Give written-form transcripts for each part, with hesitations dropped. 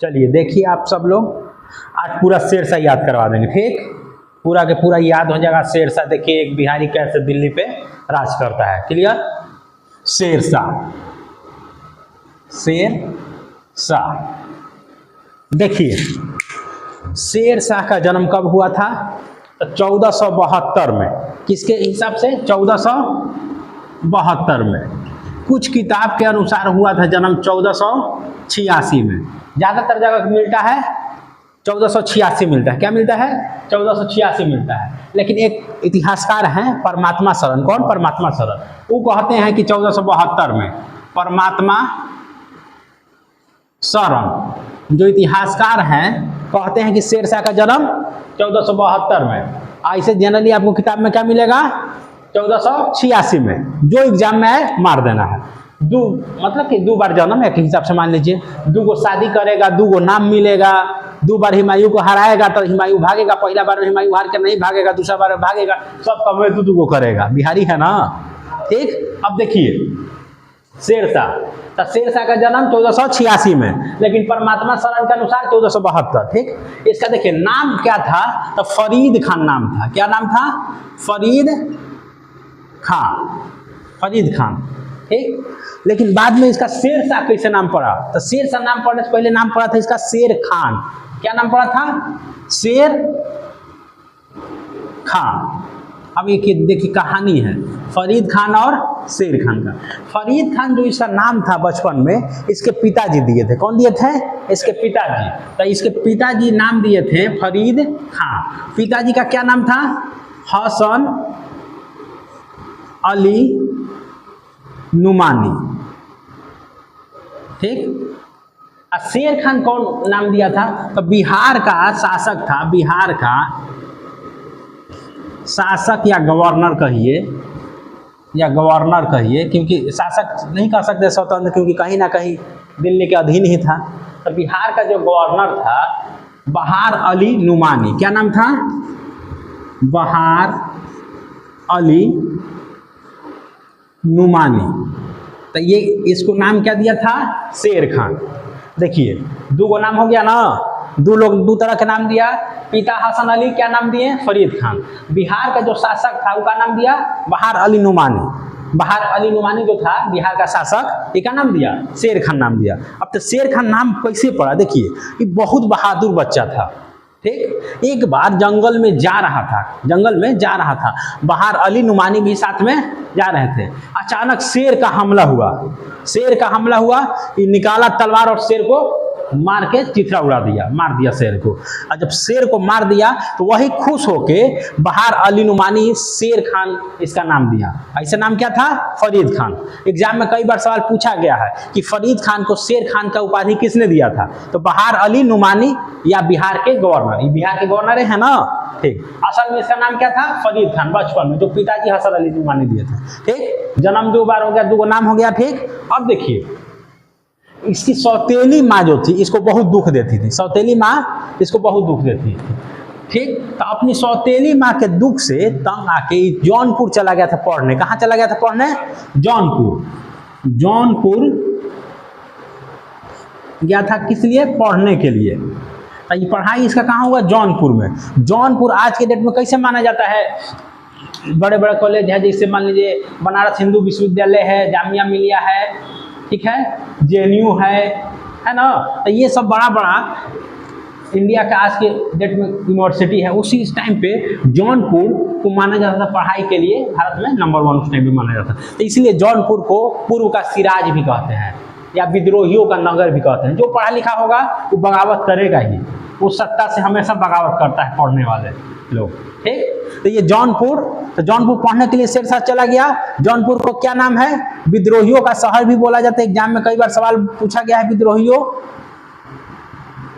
चलिए देखिए आप सब लोग आज पूरा शेरशाह याद करवा देंगे, ठीक। पूरा के पूरा याद हो जाएगा शेरशाह। देखिए एक बिहारी कैसे दिल्ली पे राज करता है, क्लियर। शेरशाह, शेरशाह। देखिए शेरशाह का जन्म कब हुआ था? तो 1472 में। किसके हिसाब से? 1472 में। कुछ किताब के अनुसार हुआ था जन्म 1486 में। ज़्यादातर जगह मिलता है 1486 मिलता है। क्या मिलता है? 1486 मिलता है। लेकिन एक इतिहासकार हैं परमात्मा शरण। कौन? परमात्मा शरण। वो कहते हैं कि 1472 में। परमात्मा शरण जो इतिहासकार हैं कहते हैं कि शेरशाह का जन्म 1472 में। ऐसे जनरली आपको किताब में क्या मिलेगा? 1486 में। जो एग्जाम में है मार देना है। मतलब कि 2 बार जन्म है के हिसाब से मान लीजिए। 2 गो शादी करेगा, 2 गो नाम मिलेगा। 2 बार हुमायूं को हराएगा तो हुमायूं भागेगा। पहला बार में हुमायूं हार के नहीं भागेगा, दूसरा बार में भागेगा। सब कम 2 गो करेगा। बिहारी है ना, ठीक। अब देखिए शेरशाह, तो शेरशाह का जन्म 1486 में, लेकिन परमात्मा शरण के अनुसार 1472, ठीक। इसका देखिए नाम क्या था? तो फरीद खान नाम था। क्या नाम था? फरीद खान, फरीद खान, ठीक। लेकिन बाद में इसका शेरशाह कैसे नाम पड़ा? तो शेरशाह नाम पड़ने से पहले नाम पड़ा था इसका शेर खान। क्या नाम पड़ा था? शेर खान। अब ये देखिए कहानी है फरीद खान और शेर खान का। फरीद खान जो इसका नाम था बचपन में, इसके पिताजी दिए थे। कौन दिए थे? इसके पिताजी। तो इसके पिताजी नाम दिए थे फरीद खान। पिताजी का क्या नाम था? हसन अली नुमानी, ठीक। शेर खान कौन नाम दिया था? तो बिहार का शासक था। बिहार का शासक या गवर्नर कहिए, या गवर्नर कहिए, क्योंकि शासक नहीं कह सकते स्वतंत्र, क्योंकि कहीं ना कहीं दिल्ली के अधीन ही था। तो बिहार का जो गवर्नर था बहार अली नुमानी। क्या नाम था? बहार अली नुमानी। तो ये इसको नाम क्या दिया था? शेर खान। देखिए 2 गो नाम हो गया ना। 2 तरह के नाम दिया। पिता हसन अली क्या नाम दिए? फरीद खान। बिहार का जो शासक था उसका नाम दिया बहार अली नुमानी। बहार अली नुमानी जो था बिहार का शासक, ये क्या नाम दिया? शेर खान नाम दिया। अब तो शेर खान नाम कैसे पड़ा? देखिए ये बहुत बहादुर बच्चा था, ठीक। एक बार जंगल में जा रहा था, बहार अली नुमानी भी साथ में जा रहे थे। अचानक शेर का हमला हुआ। ये निकाला तलवार और शेर को मार के चिथड़ा उड़ा दिया, मार दिया शेर को। और जब शेर को मार दिया तो वही खुश होके बहार अली नुमानी शेर खान इसका नाम दिया। ऐसा नाम क्या था? फरीद खान। एग्जाम में कई बार सवाल पूछा गया है कि फरीद खान को शेर खान का उपाधि किसने दिया था? तो बहार अली नुमानी या बिहार के गवर्नर। ये बिहार के गवर्नर है ना, ठीक। असल में इसका नाम क्या था? फरीद खान। बचपन में जो पिताजी हसन अली नुमानी दिए थे, ठीक। जन्म 2 बार हो गया, 2 गो नाम हो गया, ठीक। अब देखिए इसकी सौतेली माँ जो थी इसको बहुत दुख देती थी। सौतेली माँ इसको बहुत दुख देती थी, ठीक। तो अपनी सौतेली माँ के दुख से तंग आके जौनपुर चला गया था पढ़ने। कहाँ चला गया था पढ़ने? जौनपुर। जौनपुर गया था किस लिए? पढ़ने के लिए। तो ये पढ़ाई इसका कहाँ हुआ? जौनपुर में। जौनपुर आज के डेट में कैसे माना जाता है? बड़े बड़े कॉलेज है, जैसे मान लीजिए बनारस हिंदू विश्वविद्यालय है, जामिया मिलिया है, ठीक है, JNU है ना। तो ये सब बड़ा बड़ा इंडिया का आज के डेट में यूनिवर्सिटी है। उसी टाइम पे जौनपुर को माना जाता था पढ़ाई के लिए भारत में नंबर 1 उस टाइम पे माना जाता। तो इसलिए जौनपुर को पूर्व का सिराज भी कहते हैं, या विद्रोहियों का नगर भी कहते हैं। जो पढ़ा लिखा होगा वो बगावत करेगा ही। वो सत्ता से हमेशा बगावत करता है पढ़ने वाले लोग, ठीक। तो ये जौनपुर, तो जौनपुर पढ़ने के लिए शेरशाह चला गया। जौनपुर को क्या नाम है? विद्रोहियों का शहर भी बोला जाता है। एग्जाम में कई बार सवाल पूछा गया है विद्रोहियों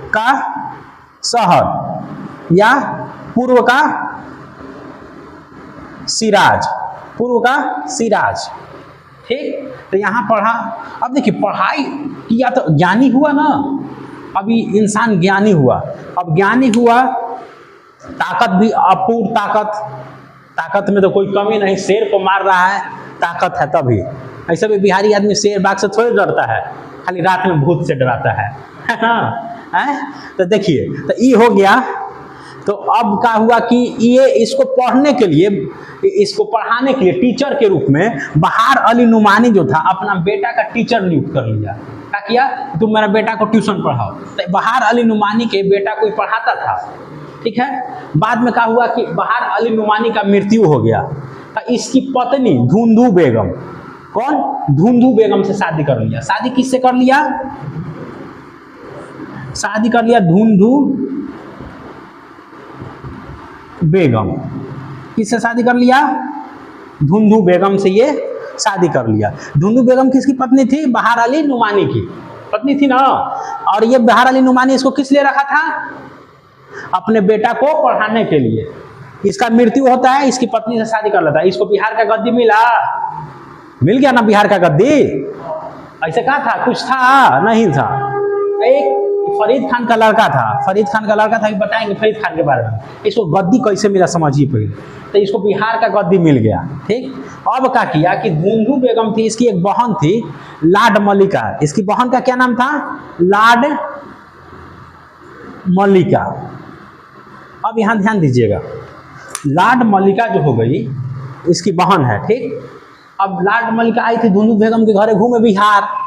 का शहर या पूर्व का सिराज, पूर्व का सिराज, ठीक। तो यहाँ पढ़ा। अब देखिए पढ़ाई किया तो ज्ञानी हुआ ना। अभी इंसान ज्ञानी हुआ। अब ज्ञानी हुआ, ताकत भी अपूर्व ताकत में तो कोई कमी नहीं। शेर को मार रहा है, ताकत है तभी। ऐसे भी बिहारी आदमी शेर बाघ से थोड़ी डरता है, खाली रात में भूत से डराता है ना। है। तो देखिए, तो ये हो गया। तो अब क्या हुआ कि ये इसको पढ़ने के लिए, इसको पढ़ाने के लिए टीचर के रूप में बहार अली नुमानी जो था अपना बेटा का टीचर नियुक्त कर लिया। क्या किया, तुम मेरा बेटा को ट्यूशन पढ़ाओ। तो बहार अली नुमानी के बेटा को पढ़ाता था, ठीक है। बाद में क्या हुआ कि बहार अली नुमानी का मृत्यु हो गया। तो इसकी पत्नी धुंधु बेगम, कौन, धुंधु बेगम से शादी कर लिया। शादी किससे कर लिया, शादी कर लिया धुंधु बेगम। किससे शादी कर लिया, धुंधु बेगम से ये शादी कर लिया। धुंधु बेगम किसकी पत्नी थी, बहार अली नुमानी की पत्नी थी ना। और ये बहार अली नुमानी इसको किस लिए रखा था, अपने बेटा को पढ़ाने के लिए। इसका मृत्यु होता है, इसकी पत्नी से शादी कर लेता है। इसको बिहार का गद्दी मिला, मिल गया ना बिहार का गद्दी। ऐसे कहा था, कुछ था नहीं था। एक फरीद खान का लड़का था, फरीद खान का लड़का था, बताएंगे फरीद खान के बारे में। इसको गद्दी कैसे मिला समझिए पहले। तो इसको बिहार का गद्दी मिल गया, ठीक। अब क्या किया कि धुंधु बेगम थी, इसकी एक बहन थी लाड मल्लिका। इसकी बहन का क्या नाम था, लाड मल्लिका। अब यहाँ ध्यान दीजिएगा, लाड मल्लिका जो हो गई इसकी बहन है, ठीक। अब लाड मल्लिका आई थी धुंधु बेगम के घरे घूमे बिहार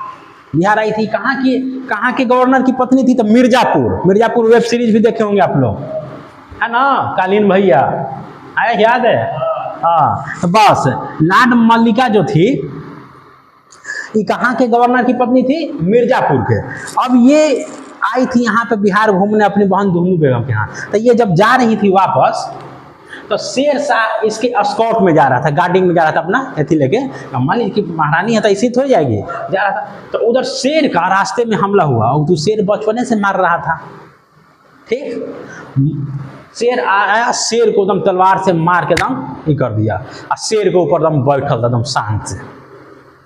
आई थी। कहाँ के गवर्नर की पत्नी थी, तो मिर्जापुर वेब सीरीज भी देखे होंगे आप लोग, है ना, कालीन भैया, आया याद है। हाँ, तो बस लाड मल्लिका जो थी ये कहाँ के गवर्नर की पत्नी थी, मिर्जापुर के। अब ये आई थी यहाँ पे बिहार घूमने अपनी बहन धुंधु बेगम के यहाँ। तो ये जब जा रही थी वापस, तो शेर शाह इसके स्कॉट में जा रहा था, गार्डिंग में जा रहा था अपना एथी लेके। मान लीजिए कि महारानी है तो इसी थोड़ी जाएगी, जा रहा था। तो उधर शेर का रास्ते में हमला हुआ और तो शेर बचपने से मार रहा था, ठीक। शेर आया, शेर को एकदम तलवार से मार के एकदम ये कर दिया। और शेर के ऊपर एकदम बैठल था, एकदम शांत से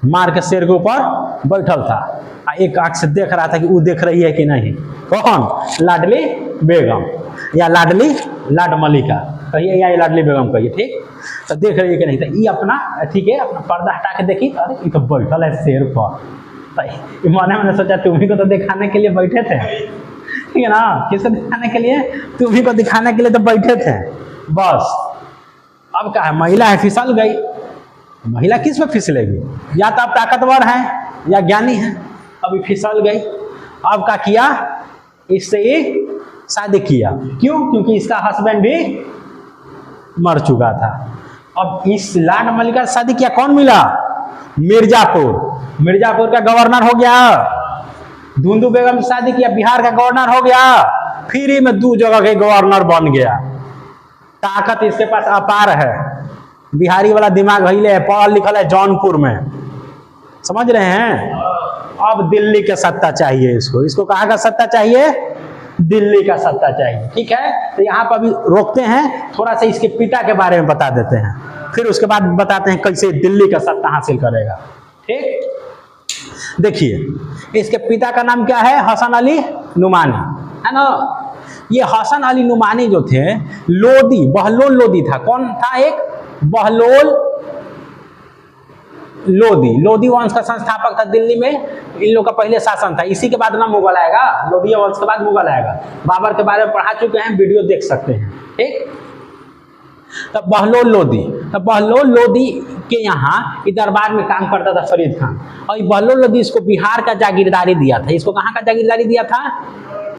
मार के शेर के ऊपर बैठल था। एक आंख से देख रहा था कि वो देख रही है कि नहीं। कौन, लाडली बेगम या लाड मल्लिका कहिए, या लाडली बेगम कहिए, ठीक। तो देख रही है कि नहीं। तो ये अपना ठीक है, अपना पर्दा हटा के देखी, अरे ये तो बैठल है शेर पर। तो मैंने सोचा तुम्ही को तो दिखाने के लिए बैठे थे, ठीक है ना, किसको दिखाने के लिए, तुम्ही को दिखाने के लिए तो बैठे थे बस। अब क्या है, महिला है, फिसल गई। महिला किस में फिसलेगी, या तो आप ताकतवर हैं या ज्ञानी हैं। अभी फिसल गई। अब क्या किया, इससे ये शादी किया। क्यों, क्योंकि इसका हस्बैंड भी मर चुका था। अब इस लाड मल्लिका से शादी किया, कौन मिला, मिर्जापुर का गवर्नर हो गया। धुंधु बेगम से शादी किया, बिहार का गवर्नर हो गया। फ्री में 2 जगह के गवर्नर बन गया। ताकत इसके पास अपार है, बिहारी वाला दिमाग हिले है, पढ़ल लिखल है जौनपुर में, समझ रहे हैं। अब दिल्ली का सत्ता चाहिए इसको कहाँ का सत्ता चाहिए, दिल्ली का सत्ता चाहिए, ठीक है। तो यहाँ पर अभी रोकते हैं, थोड़ा सा इसके पिता के बारे में बता देते हैं, फिर उसके बाद बताते हैं कैसे दिल्ली का सत्ता हासिल करेगा, ठीक। देखिए इसके पिता का नाम क्या है, हसन अली नुमानी, है ना। ये हसन अली नुमानी जो थे बहलोल लोदी था। कौन था, एक बहलोल लोदी वंश का संस्थापक था दिल्ली में। इन लोग का पहले शासन था, इसी के बाद ना मुगल आएगा, लोधी वंश के बाद मुगल आएगा। बाबर के बारे में पढ़ा चुके हैं, वीडियो देख सकते हैं, ठीक। तब बहलोल लोदी के यहाँ दरबार में काम करता था फरीद खान। और बहलोल लोदी इसको बिहार का जागीरदारी दिया था। इसको कहाँ का जागीरदारी दिया था,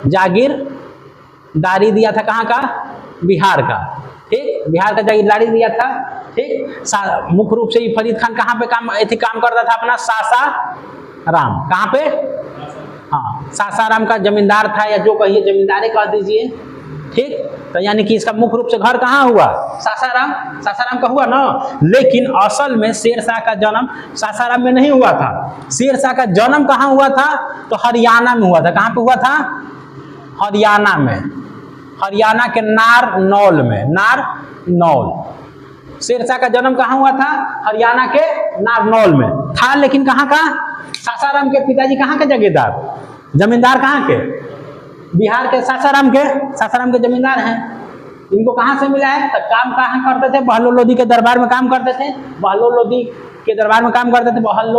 जागीरदारी दिया था, कहाँ का, बिहार का, ठीक। बिहार का जागीरदारी दिया था, ठीक। मुख्य रूप से ये फरीद खान कहाँ पे काम करता था अपना, सासाराम। कहाँ पे, हाँ, सासाराम का जमींदार था, या जो कहिए जमींदारी कह दीजिए, ठीक। तो यानी कि इसका मुख्य रूप से घर कहाँ हुआ, सासाराम का हुआ ना। लेकिन असल में शेर शाह का जन्म सासाराम में नहीं हुआ था। शेर शाह का जन्म कहाँ हुआ था, तो हरियाणा में हुआ था। कहाँ पे हुआ था, हरियाणा में, हरियाणा के नारनौल में, नारनौल। शेर शाह का जन्म कहाँ हुआ था, हरियाणा के नारनौल में था। लेकिन कहाँ का, सासाराम के पिताजी कहाँ के जमींदार कहाँ के, बिहार के सासाराम के जमींदार हैं। इनको कहाँ से मिला है, तो काम कहाँ करते थे, बहलोल लोदी के दरबार में काम करते थे। बहलोल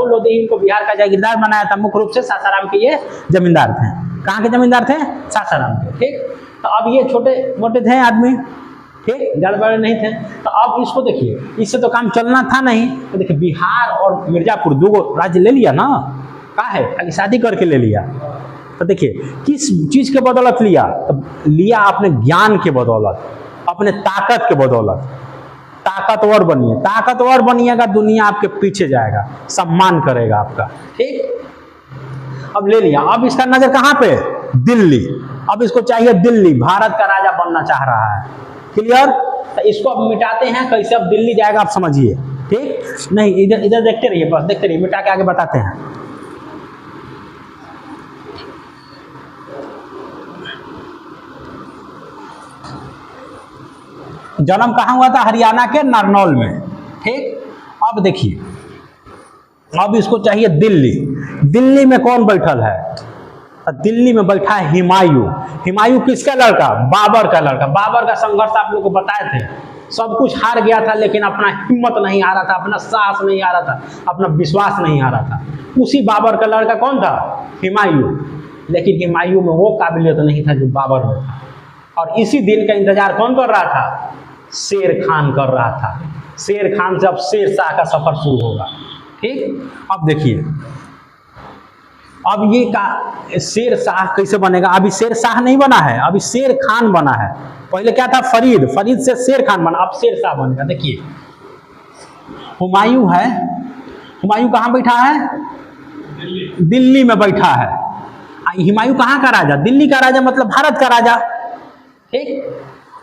लोदी इनको बिहार का जागीरदार बनाया था। मुख्य रूप से सासाराम के ये जमींदार थे। कहाँ के जमींदार थे? सासाराम के। ठीक, तो अब ये छोटे मोटे थे आदमी, ठीक, ज़्यादा बड़े नहीं थे। तो अब इसको देखिए, इससे तो काम चलना था नहीं। तो देखिए बिहार और मिर्जापुर दो राज्य ले लिया ना, कहा है खाली शादी करके ले लिया। तो देखिए किस चीज़ के बदौलत लिया? तो लिया अपने ज्ञान के बदौलत, अपने ताकत के बदौलत। ताकतवर बनिए, ताकतवर बनिएगा, दुनिया आपके पीछे जाएगा, सम्मान करेगा आपका। ठीक, अब ले लिया। अब इसका नजर कहाँ पे? दिल्ली। अब इसको चाहिए दिल्ली, भारत का राजा बनना चाह रहा है। क्लियर? तो इसको अब मिटाते हैं कैसे, अब दिल्ली जाएगा, आप समझिए। ठीक, नहीं इधर इधर देखते रहिए, बस देखते रहिए, मिटा के आगे बताते हैं। जन्म कहाँ हुआ था? हरियाणा के नारनौल में। ठीक, अब देखिए, अब इसको चाहिए दिल्ली। दिल्ली में कौन बैठल है? दिल्ली में बैठा है हुमायूं। हुमायूं किसका लड़का? बाबर का लड़का। बाबर का संघर्ष आप लोग को बताए थे, सब कुछ हार गया था, लेकिन अपना हिम्मत नहीं आ रहा था, अपना साहस नहीं आ रहा था, अपना विश्वास नहीं आ रहा था। उसी बाबर का लड़का कौन था? हुमायूं। लेकिन हुमायूं में वो काबिलियत नहीं था जो बाबर में था। और इसी दिन का इंतजार कौन कर रहा था? शेर खान कर रहा था। शेर खान से अब शेर शाह का सफर शुरू होगा। ठीक, अब देखिए, अब ये का शेर शाह कैसे बनेगा? अभी शेर शाह नहीं बना है, अभी शेर खान बना है। पहले क्या था? फरीद, फरीद से शेर खान बना, अब शेर शाह बनेगा। देखिए हुमायूं है, हुमायूं कहाँ बैठा है? दिल्ली में बैठा है। हुमायूं कहाँ का राजा? दिल्ली का राजा, मतलब भारत का राजा। ठीक,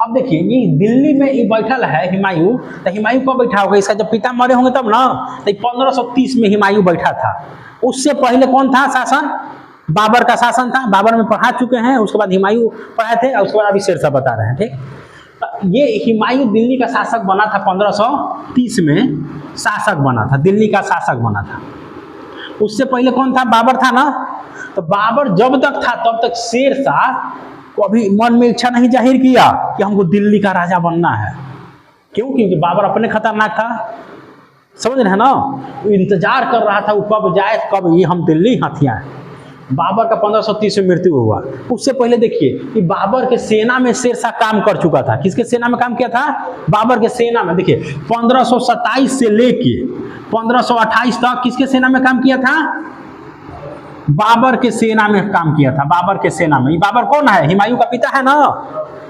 अब देखिए ये दिल्ली में ये बैठल है हुमायूं। तो हुमायूं कब बैठा होगा? इसका जब पिता मरे होंगे तब ना। तो 1530 में हुमायूं बैठा था। उससे पहले कौन था शासन? बाबर का शासन था। बाबर में पढ़ा चुके हैं, उसके बाद हुमायूं पढ़ाए थे, और उसके बाद अभी शेरशाह बता रहे हैं। ठीक, तो ये हुमायूं दिल्ली का शासक बना था, 1530 में शासक बना था, दिल्ली का शासक बना था। उससे पहले कौन था? बाबर था ना। तो बाबर जब तक था तब तक शेरशाह को अभी मन में इच्छा नहीं जाहिर किया कि हमको दिल्ली का राजा बनना है। क्यों? क्योंकि बाबर अपने खतरनाक था, समझ रहे हैं ना। वो इंतजार कर रहा था वो कब जाए, कब ये हम दिल्ली हाथियां। बाबर का 1530 में मृत्यु हुआ। उससे पहले देखिए कि बाबर के सेना में शेरशाह काम कर चुका था। किसके सेना में काम किया था? बाबर के सेना में। देखिए 1527 से लेके 1528 तक किसके सेना में काम किया था? बाबर के सेना में काम किया था। बाबर के सेना में। ये बाबर कौन है? हुमायूं का पिता है ना।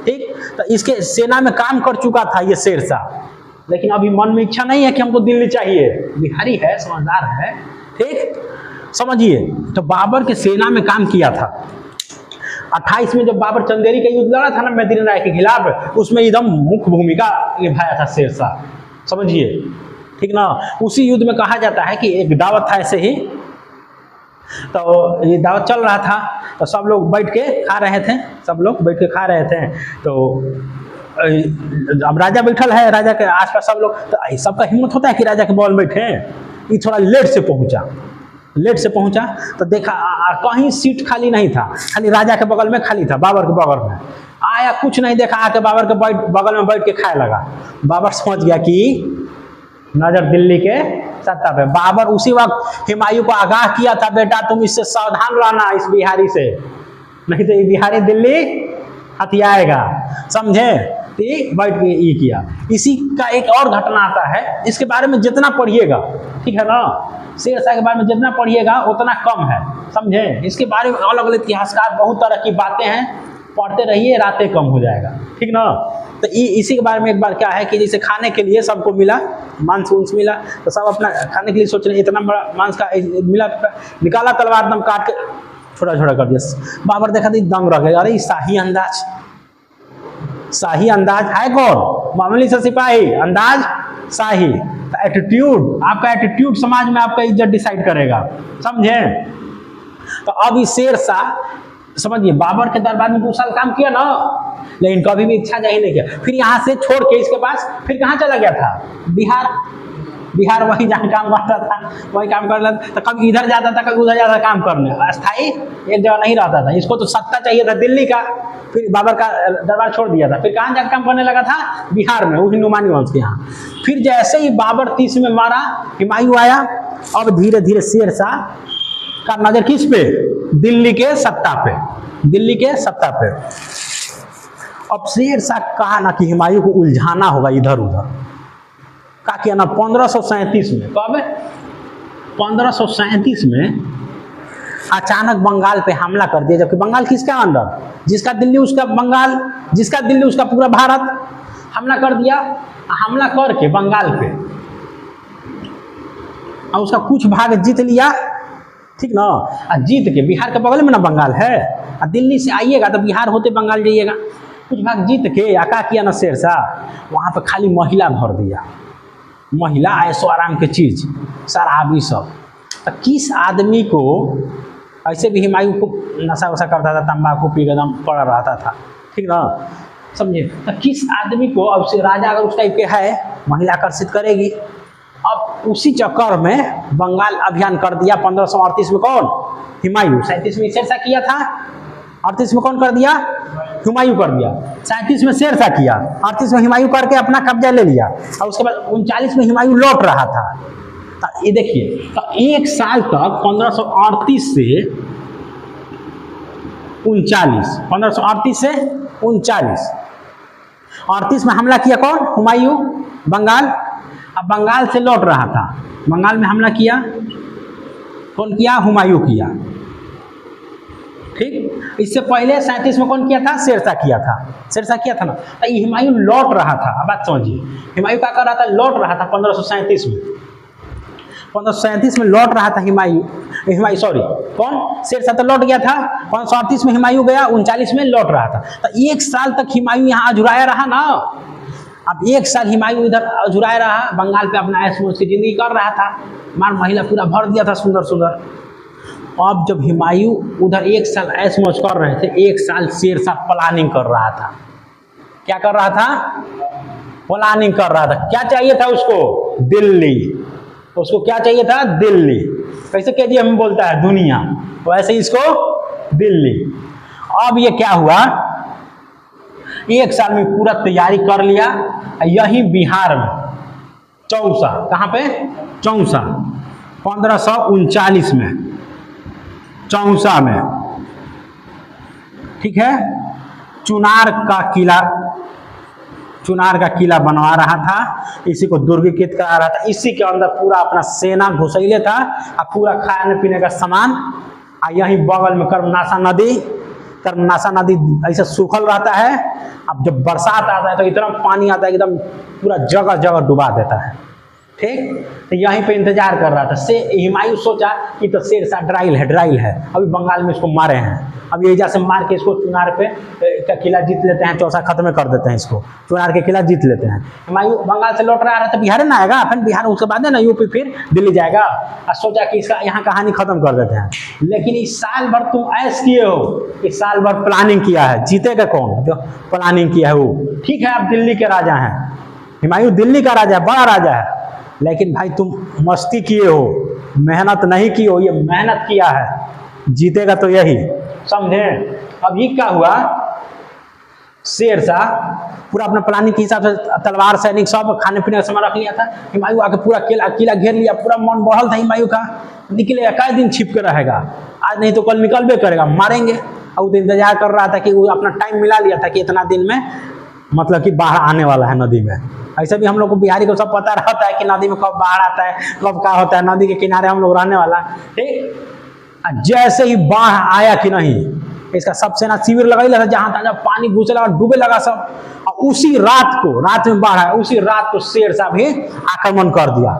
ठीक, तो इसके सेना में काम कर चुका था ये शेरशाह। लेकिन अभी मन में इच्छा नहीं है कि हमको दिल्ली चाहिए। बिहारी है, समझदार है। ठीक, समझिए, तो बाबर के सेना में काम किया था। 28 में जब बाबर चंदेरी का युद्ध लड़ा था ना मैदिनी राय के खिलाफ, उसमें एकदम मुख्य भूमिका निभाया था शेरशाह, समझिए। ठीक ना। उसी युद्ध में कहा जाता है कि एक दावत था ऐसे ही, तो ये दावत चल रहा था, तो सब लोग बैठ के खा रहे थे, सब लोग बैठ के खा रहे थे। तो अब राजा बैठल है, राजा के आसपास सब लोग, तो सबका हिम्मत होता है कि राजा के बगल में बैठे। ये थोड़ा लेट से पहुंचा, तो देखा कहीं सीट खाली नहीं था, खाली राजा के बगल में खाली था, बाबर के बगल में। आया, कुछ नहीं देखा, आके बाबर के बगल में बैठ के खाए लगा। बाबर समझ गया कि नजर दिल्ली के सत्ता पे। बाबर उसी वक्त हुमायूं को आगाह किया था, बेटा तुम इससे सावधान रहना, इस बिहारी से, नहीं तो ये बिहारी दिल्ली हथियाएगा, समझे। तो बैठ के ये किया। इसी का एक और घटना आता है, इसके बारे में जितना पढ़िएगा, ठीक है ना, शेरशाह के बारे में जितना पढ़िएगा उतना कम है, समझे। इसके बारे में अलग अलग इतिहासकार बहुत तरह की बातें हैं, पढ़ते रहिए, रातें कम हो जाएगा, ठीक ना। तो इसी के बारे में एक बार क्या है कि जैसे खाने के लिए सबको मिला, मांस उंस मिला, तो सब अपना खाने के लिए सोच रहे, इतना बड़ा मांस का मिला, निकाला तलवार, दम काट के छोटा छोटा कर दिया। बाबर देखा तो दंग रह गया, अरे शाही अंदाज है कौन? मामूली से सिपाही, अंदाज शाही। तो एटीट्यूड, आपका एटीट्यूड समाज में आपका इज्जत डिसाइड करेगा, समझे। तो अब ये शेरशाह, समझिए, बाबर के दरबार में 2 साल काम किया ना, लेकिन कभी भी इच्छा जाहिर नहीं किया। फिर यहाँ से छोड़ के इसके पास फिर कहाँ चला गया था? बिहार वहीं जहाँ काम करता था, वहीं काम कर लेता। तो कभी इधर जाता था, कभी उधर जाता था काम करने, अस्थाई एक जगह नहीं रहता था। इसको तो सत्ता चाहिए था दिल्ली का, फिर बाबर का दरबार छोड़ दिया था। फिर कहाँ जाकर काम करने लगा था? बिहार में, वही नुमानी वंश के यहाँ। फिर जैसे ही बाबर 30 में मारा, हुमायूं आया, अब धीरे धीरे शेरशाह का नजर किस पे? दिल्ली के सत्ता पे, दिल्ली के सत्ता पे। अब शेर शाह कहा ना कि हुमायूं को उलझाना होगा इधर उधर, क्या किया ना 1537 में, कब? 1537 में अचानक बंगाल पे हमला कर दिया, जबकि बंगाल किसका अंडर? जिसका दिल्ली उसका बंगाल, जिसका दिल्ली उसका पूरा भारत। हमला कर दिया, हमला करके बंगाल पे और उसका कुछ भाग जीत लिया, ठीक ना। और जीत के बिहार के बगल में ना बंगाल है, और दिल्ली से आइएगा तो बिहार होते बंगाल जाइएगा। कुछ भाग जीत के क्या किया ना शेर शाह, वहाँ पे खाली महिला भर दिया, महिला ऐशो आराम के चीज़, शराबी सब। तो किस आदमी को, ऐसे भी हुमायूं को नशा वशा करता था, तंबाकू पी के एकदम पड़ रहता था, ठीक ना, समझे। तो किस आदमी को, अब से राजा अगर उस टाइप के है, महिला आकर्षित करेगी। अब उसी चक्कर में बंगाल अभियान कर दिया 1538 में। कौन? हुमायूं। 37 में शेर शाह किया था, 38 में कौन कर दिया? हुमायूं कर दिया। 37 में शेर शाह किया, 38 में हुमायूं करके अपना कब्जा ले लिया, और उसके बाद 39 में हुमायूं लौट रहा था। तो ये देखिए, तो एक साल तक 1538 से 39, 1538 से 39, 38 में हमला किया कौन? हुमायूं, बंगाल। अब बंगाल से लौट रहा था, बंगाल में हमला किया कौन किया? हुमायूं किया, ठीक। इससे पहले 37 में कौन किया था? शेर शाह किया था, शेर शाह किया था ना। तो ये हुमायूं लौट रहा था, अब बात समझिए, हुमायूं क्या कर रहा था? लौट रहा था 1537 में, 1537 में लौट रहा था हुमायूं, सॉरी कौन? शेर शाह तो लौट गया था, 1538 में हुमायूं गया, 39 में लौट रहा था। तो एक साल तक हुमायूं यहाँ अझुराया रहा ना। अब एक साल हुमायूं इधर अझुराया रहा, बंगाल पे अपना ऐश मौज की जिंदगी कर रहा था, मार महिला पूरा भर दिया था सुंदर सुंदर। अब जब हुमायूं उधर एक साल ऐश मौज कर रहे थे, एक साल शेर शाह प्लानिंग कर रहा था। क्या कर रहा था? प्लानिंग कर रहा था। क्या चाहिए था उसको? दिल्ली। उसको क्या चाहिए था? दिल्ली। कैसे केजीएफ में बोलता है दुनिया, वैसे इसको दिल्ली। अब ये क्या हुआ, एक साल में पूरा तैयारी कर लिया, यही बिहार में चौसा, कहाँ पे? चौसा, 1539 में चौसा में, ठीक है। चुनार का किला बनवा रहा था, इसी को दुर्गीकृत करा रहा था, इसी के अंदर पूरा अपना सेना घुसैले था, और पूरा खाने पीने का सामान। और यहीं बगल में कर्मनाशा नदी ऐसे सूखल रहता है। अब जब बरसात आता है तो इतना पानी आता है एकदम पूरा जगह जगह डुबा देता है, ठीक। तो यहीं पे इंतजार कर रहा था। हुमायूं सोचा कि तो शेर शाह ड्राइल है, अभी बंगाल में इसको मारे हैं, अब यही से मार के इसको चुनार पे का किला जीत लेते हैं, चौसा खत्म कर देते हैं, इसको चुनार के किला जीत लेते हैं। हुमायूं बंगाल से लौट रहा है तो बिहार ना आएगा, फिर बिहार उसके बाद है ना यूपी, फिर दिल्ली जाएगा। और सोचा कि इसका यहाँ कहानी खत्म कर देते हैं। लेकिन इस साल भर तुम ऐश किए हो, इस साल भर प्लानिंग किया है, जीतेगा कौन? जो प्लानिंग किया है वो, ठीक है। आप दिल्ली के राजा हैं, हुमायूं दिल्ली का राजा है, बड़ा राजा है, लेकिन भाई तुम मस्ती किए हो, मेहनत नहीं की हो। ये मेहनत किया है, जीतेगा तो यही, समझे। अब ये क्या हुआ, शेर शाह पूरा अपना प्लानिंग के हिसाब से तलवार सैनिक सब खाने पीने का सामान रख लिया था। हुमायूं आके पूरा किला घेर लिया, पूरा मन बढ़ल था हुमायूं का, निकलेगा कै दिन छिप के रहेगा, आज नहीं तो कल निकलबे करेगा, मारेंगे। और तो इंतजार कर रहा था कि वो अपना टाइम मिला लिया था कि इतना दिन में मतलब कि बाढ़ आने वाला है नदी में। ऐसे भी हम लोग को बिहारी को सब पता रहता है कि नदी में कब बाढ़ आता है, कब क्या होता है, नदी के किनारे हम लोग रहने वाला, ठीक। जैसे ही बाढ़ आया कि नहीं, इसका सब सेना शिविर लगा था, जहां तक पानी घुसे लगा, डूबे लगा सब। और उसी रात में बाढ़ आया, उसी रात को शेर शाह भी आक्रमण कर दिया।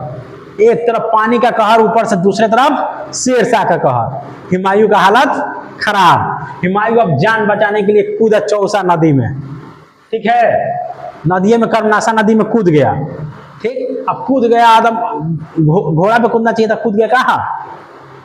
एक तरफ पानी का कहर, ऊपर से दूसरे तरफ शेर शाह का कहर। हुमायूं का हालत खराब। हुमायूं अब जान बचाने के लिए कूदा चौसा नदी में, ठीक है, नदी में कर्मनाशा नदी में कूद गया, ठीक। अब कूद गया, आदम घोड़ा पे कूदना चाहिए था, कूद गया कहाँ?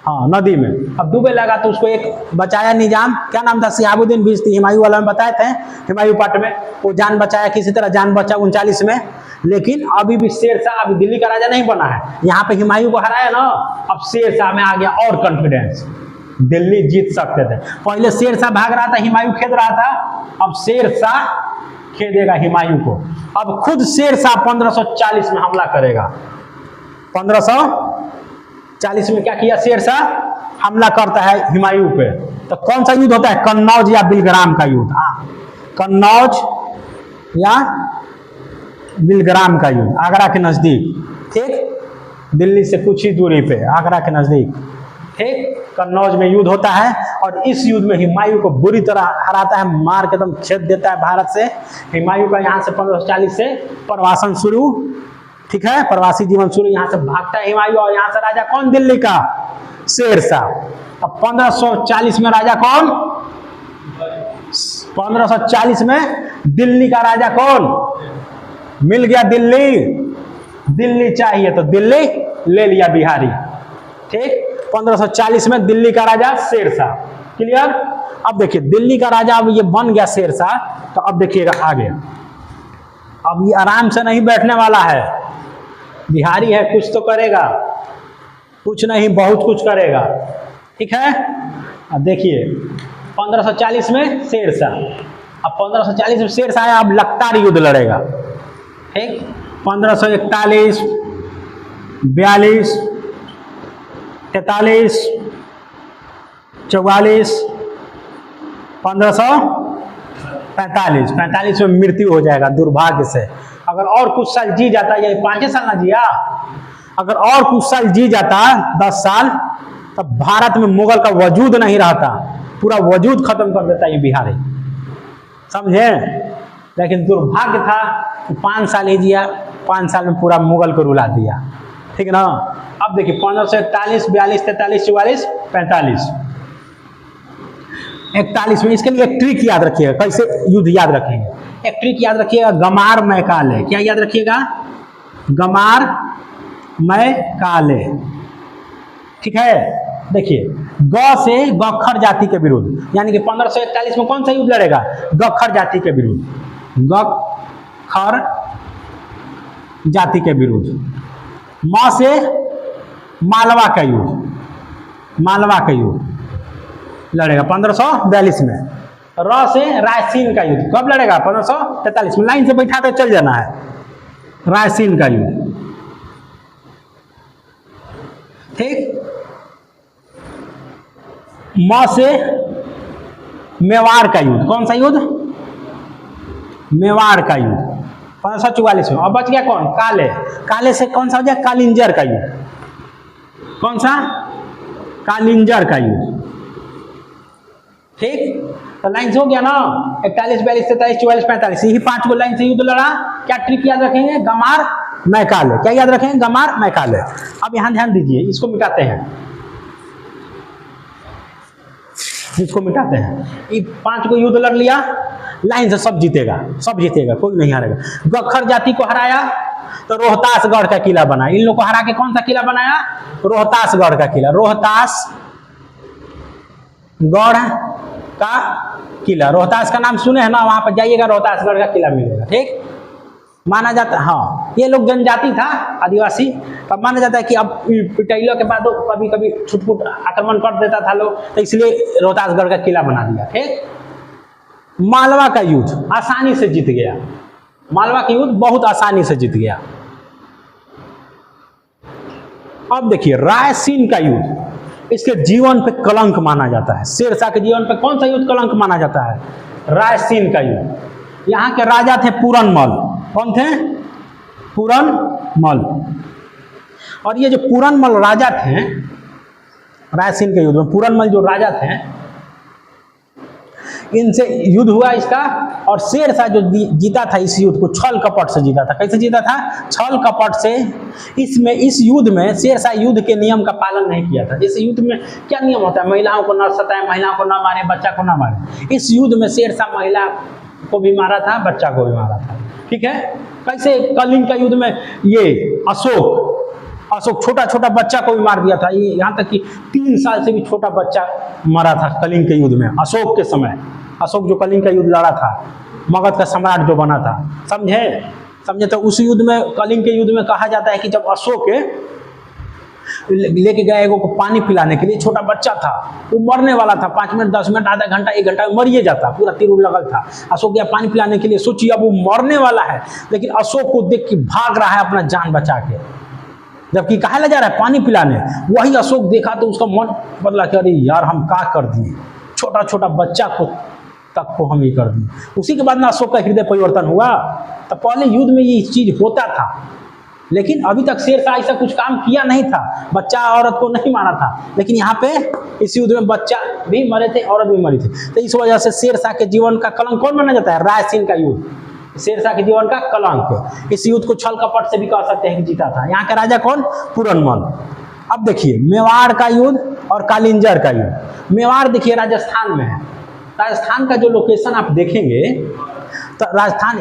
हाँ, नदी में। अब डूबे लगा तो उसको एक बचाया निजाम, क्या नाम था? शिहाबुद्दीन बिश्ती, हुमायूं वाला में बताए थे, हुमायूं पाठ में। वो जान बचाया, किसी तरह जान बचा 39 में। लेकिन अभी भी शेर शाह अभी दिल्ली का राजा नहीं बना है। यहाँ पे हुमायूं को हराया ना, अब शेर शाह में आ गया और कॉन्फिडेंस, दिल्ली जीत सकते थे। पहले शेर शाह भाग रहा था, हुमायूं खेद रहा था, अब शेर शाह खेदेगा हुमायूं को। अब खुद शेर शाह 1540 में हमला करेगा। 1540 में क्या किया शेर शाह? हमला करता है हुमायूं पे, तो कौन सा युद्ध होता है? कन्नौज या बिलग्राम का युद्ध। कन्नौज या बिलग्राम का युद्ध, आगरा के नजदीक, ठीक, दिल्ली से कुछ ही दूरी पे, आगरा के नजदीक, ठीक, कन्नौज में युद्ध होता है। और इस युद्ध में हुमायूं को बुरी तरह हराता है, मार के एकदम छेद देता है भारत से। हुमायूं का यहाँ से 1540 से प्रवासन शुरू, ठीक है, प्रवासी जीवन शुरू, यहाँ से भागता है हुमायूं। और यहाँ से राजा कौन? दिल्ली का शेरशाह। अब 1540 में राजा कौन? 1540 में दिल्ली का राजा कौन? मिल गया दिल्ली, दिल्ली चाहिए तो दिल्ली ले लिया बिहारी, ठीक। 1540 में दिल्ली का राजा शेरशाह, क्लियर। अब देखिए दिल्ली का राजा अब ये बन गया शेरशाह, तो अब देखिएगा आगे, अब ये आराम से नहीं बैठने वाला है, बिहारी है, कुछ तो करेगा, कुछ नहीं बहुत कुछ करेगा, ठीक है। अब देखिए 1540 में शेरशाह, अब 1540 में शेरशाह है, अब लगातार युद्ध लड़ेगा, ठीक। 1541, 42, 43, 44, 1545 में मृत्यु हो जाएगा दुर्भाग्य से। अगर और कुछ साल जी जाता, ये 5 साल ना जिया, अगर और कुछ साल जी जाता 10 साल, तब भारत में मुगल का वजूद नहीं रहता, पूरा वजूद खत्म कर देता ये बिहारी, समझे। लेकिन दुर्भाग्य था कि 5 साल ही जिया, 5 साल में पूरा मुगल को रुला दिया, ठीक है ना। अब देखिए 1541, 42, 43, 44, 45, 41 में, इसके लिए एक ट्रिक याद रखिएगा, कैसे युद्ध याद रखेंगे। एक ट्रिक याद रखिएगा, गमार मैकाले, क्या याद रखिएगा? गमार मैकाले, ठीक है। देखिए ग से गखर जाति के विरुद्ध, यानी कि 1541 में कौन सा युद्ध लड़ेगा? गखर जाति के विरुद्ध, गखर जाति के विरुद्ध। म से मालवा का युद्ध, मालवा का युद्ध लड़ेगा 1542 में। र से रायसीन का युद्ध कब लड़ेगा? 1543 में। लाइन से बैठा तो चल जाना है, रायसीन का युद्ध, ठीक। म से मेवाड़ का युद्ध, कौन सा युद्ध? मेवाड़ का युद्ध 1544 में। और बच गया कौन? काले, काले से कौन सा हो जाए? कालिंजर का युद्ध, कौन सा? कालिंजर का युद्ध, ठीक। तो लाइन से हो गया ना, 41, 42, 43, 44, 45, यही 5 को लाइन से युद्ध लड़ा। क्या ट्रिक याद रखेंगे? गमार मैकाले, क्या याद रखेंगे? गमार मैकाले। अब यहां ध्यान दीजिए, इसको मिटाते हैं, इसको मिटाते हैं। ये 5 को युद्ध लड़ लिया, लाइन से सब जीतेगा, सब जीतेगा, कोई नहीं हारेगा। गखर जाति को हराया तो रोहतासगढ़ का किला बनाया, इन लोग को हरा के कौन सा किला बनाया? रोहतासगढ़ का किला, रोहतासगढ़ का किला। रोहतास का नाम सुने हैं ना, वहां पर जाइएगा, रोहतासगढ़ का किला मिलेगा, ठीक। माना जाता है, हाँ, ये लोग जनजाति था, आदिवासी, तब माना जाता है कि अब पिटाइलों के बाद कभी कभी छुटपुट आक्रमण कर देता था लोग, तो इसलिए रोहतासगढ़ का किला बना दिया, ठीक। मालवा का युद्ध आसानी से जीत गया, मालवा का युद्ध बहुत आसानी से जीत गया। अब देखिए रायसीन का युद्ध, इसके जीवन पे कलंक माना जाता है। शेरशाह के जीवन पे कौन सा युद्ध कलंक माना जाता है? रायसीन का युद्ध। यहाँ के राजा थे पूरनमल, कौन थे? पूरनमल। और ये जो पूरनमल राजा थे रायसीन के युद्ध में, पूरनमल जो राजा थे, इनसे युद्ध हुआ इसका, और शेरशाह जो जीता था इस युद्ध को छल कपट से जीता था। कैसे जीता था? छल कपट से। इसमें इस युद्ध में शेरशाह युद्ध के नियम का पालन नहीं किया था। इस युद्ध में क्या नियम होता है? महिलाओं को न सताए, महिलाओं को न मारे, बच्चा को न मारे। इस युद्ध में शेरशाह महिला को भी मारा था, बच्चा को भी मारा था, ठीक है। कैसे? कलिंग का युद्ध में ये अशोक छोटा छोटा बच्चा को भी मार दिया था, ये यहाँ तक कि 3 साल से भी छोटा बच्चा मरा था कलिंग के युद्ध में, अशोक के समय। अशोक जो कलिंग का युद्ध लड़ा था, मगध का सम्राट जो बना था, समझे। तो उस युद्ध में, कलिंग के युद्ध में कहा जाता है कि जब अशोक लेके गया एगो को पानी पिलाने के लिए, छोटा बच्चा था, वो मरने वाला था, 5 मिनट 10 मिनट आधा घंटा 1 घंटा मरिए जाता, पूरा तीर लगल था। अशोक गया पानी पिलाने के लिए, सोचिए अब वो मरने वाला है, लेकिन अशोक को देख के भाग रहा है अपना जान बचा के, जबकि कहा ले जा रहा है पानी पिलाने। वही अशोक देखा तो उसका मन बदला कि अरे यार हम क्या कर दिए, छोटा छोटा बच्चा को तक को हम ये कर दिए। उसी के बाद ना अशोक का हृदय परिवर्तन हुआ। तो पहले युद्ध में ये चीज होता था, लेकिन अभी तक शेरशाह ऐसा कुछ काम किया नहीं था, बच्चा औरत को नहीं मारा था। लेकिन यहाँ पे इस युद्ध में बच्चा भी मरे थे, औरत भी मरी थी। तो इस वजह से शेरशाह के जीवन का कलंक कौन माना जाता है? रायसीन का युद्ध शेरशाह के जीवन का कलंक। इस युद्ध को छल कपट से भी कह सकते हैं कि जीता था। यहाँ के राजा कौन? पूरनमल। अब देखिए मेवाड़ का युद्ध और कालिंजर का युद्ध। मेवाड़ देखिए राजस्थान में है। राजस्थान का जो लोकेशन आप देखेंगे तो राजस्थान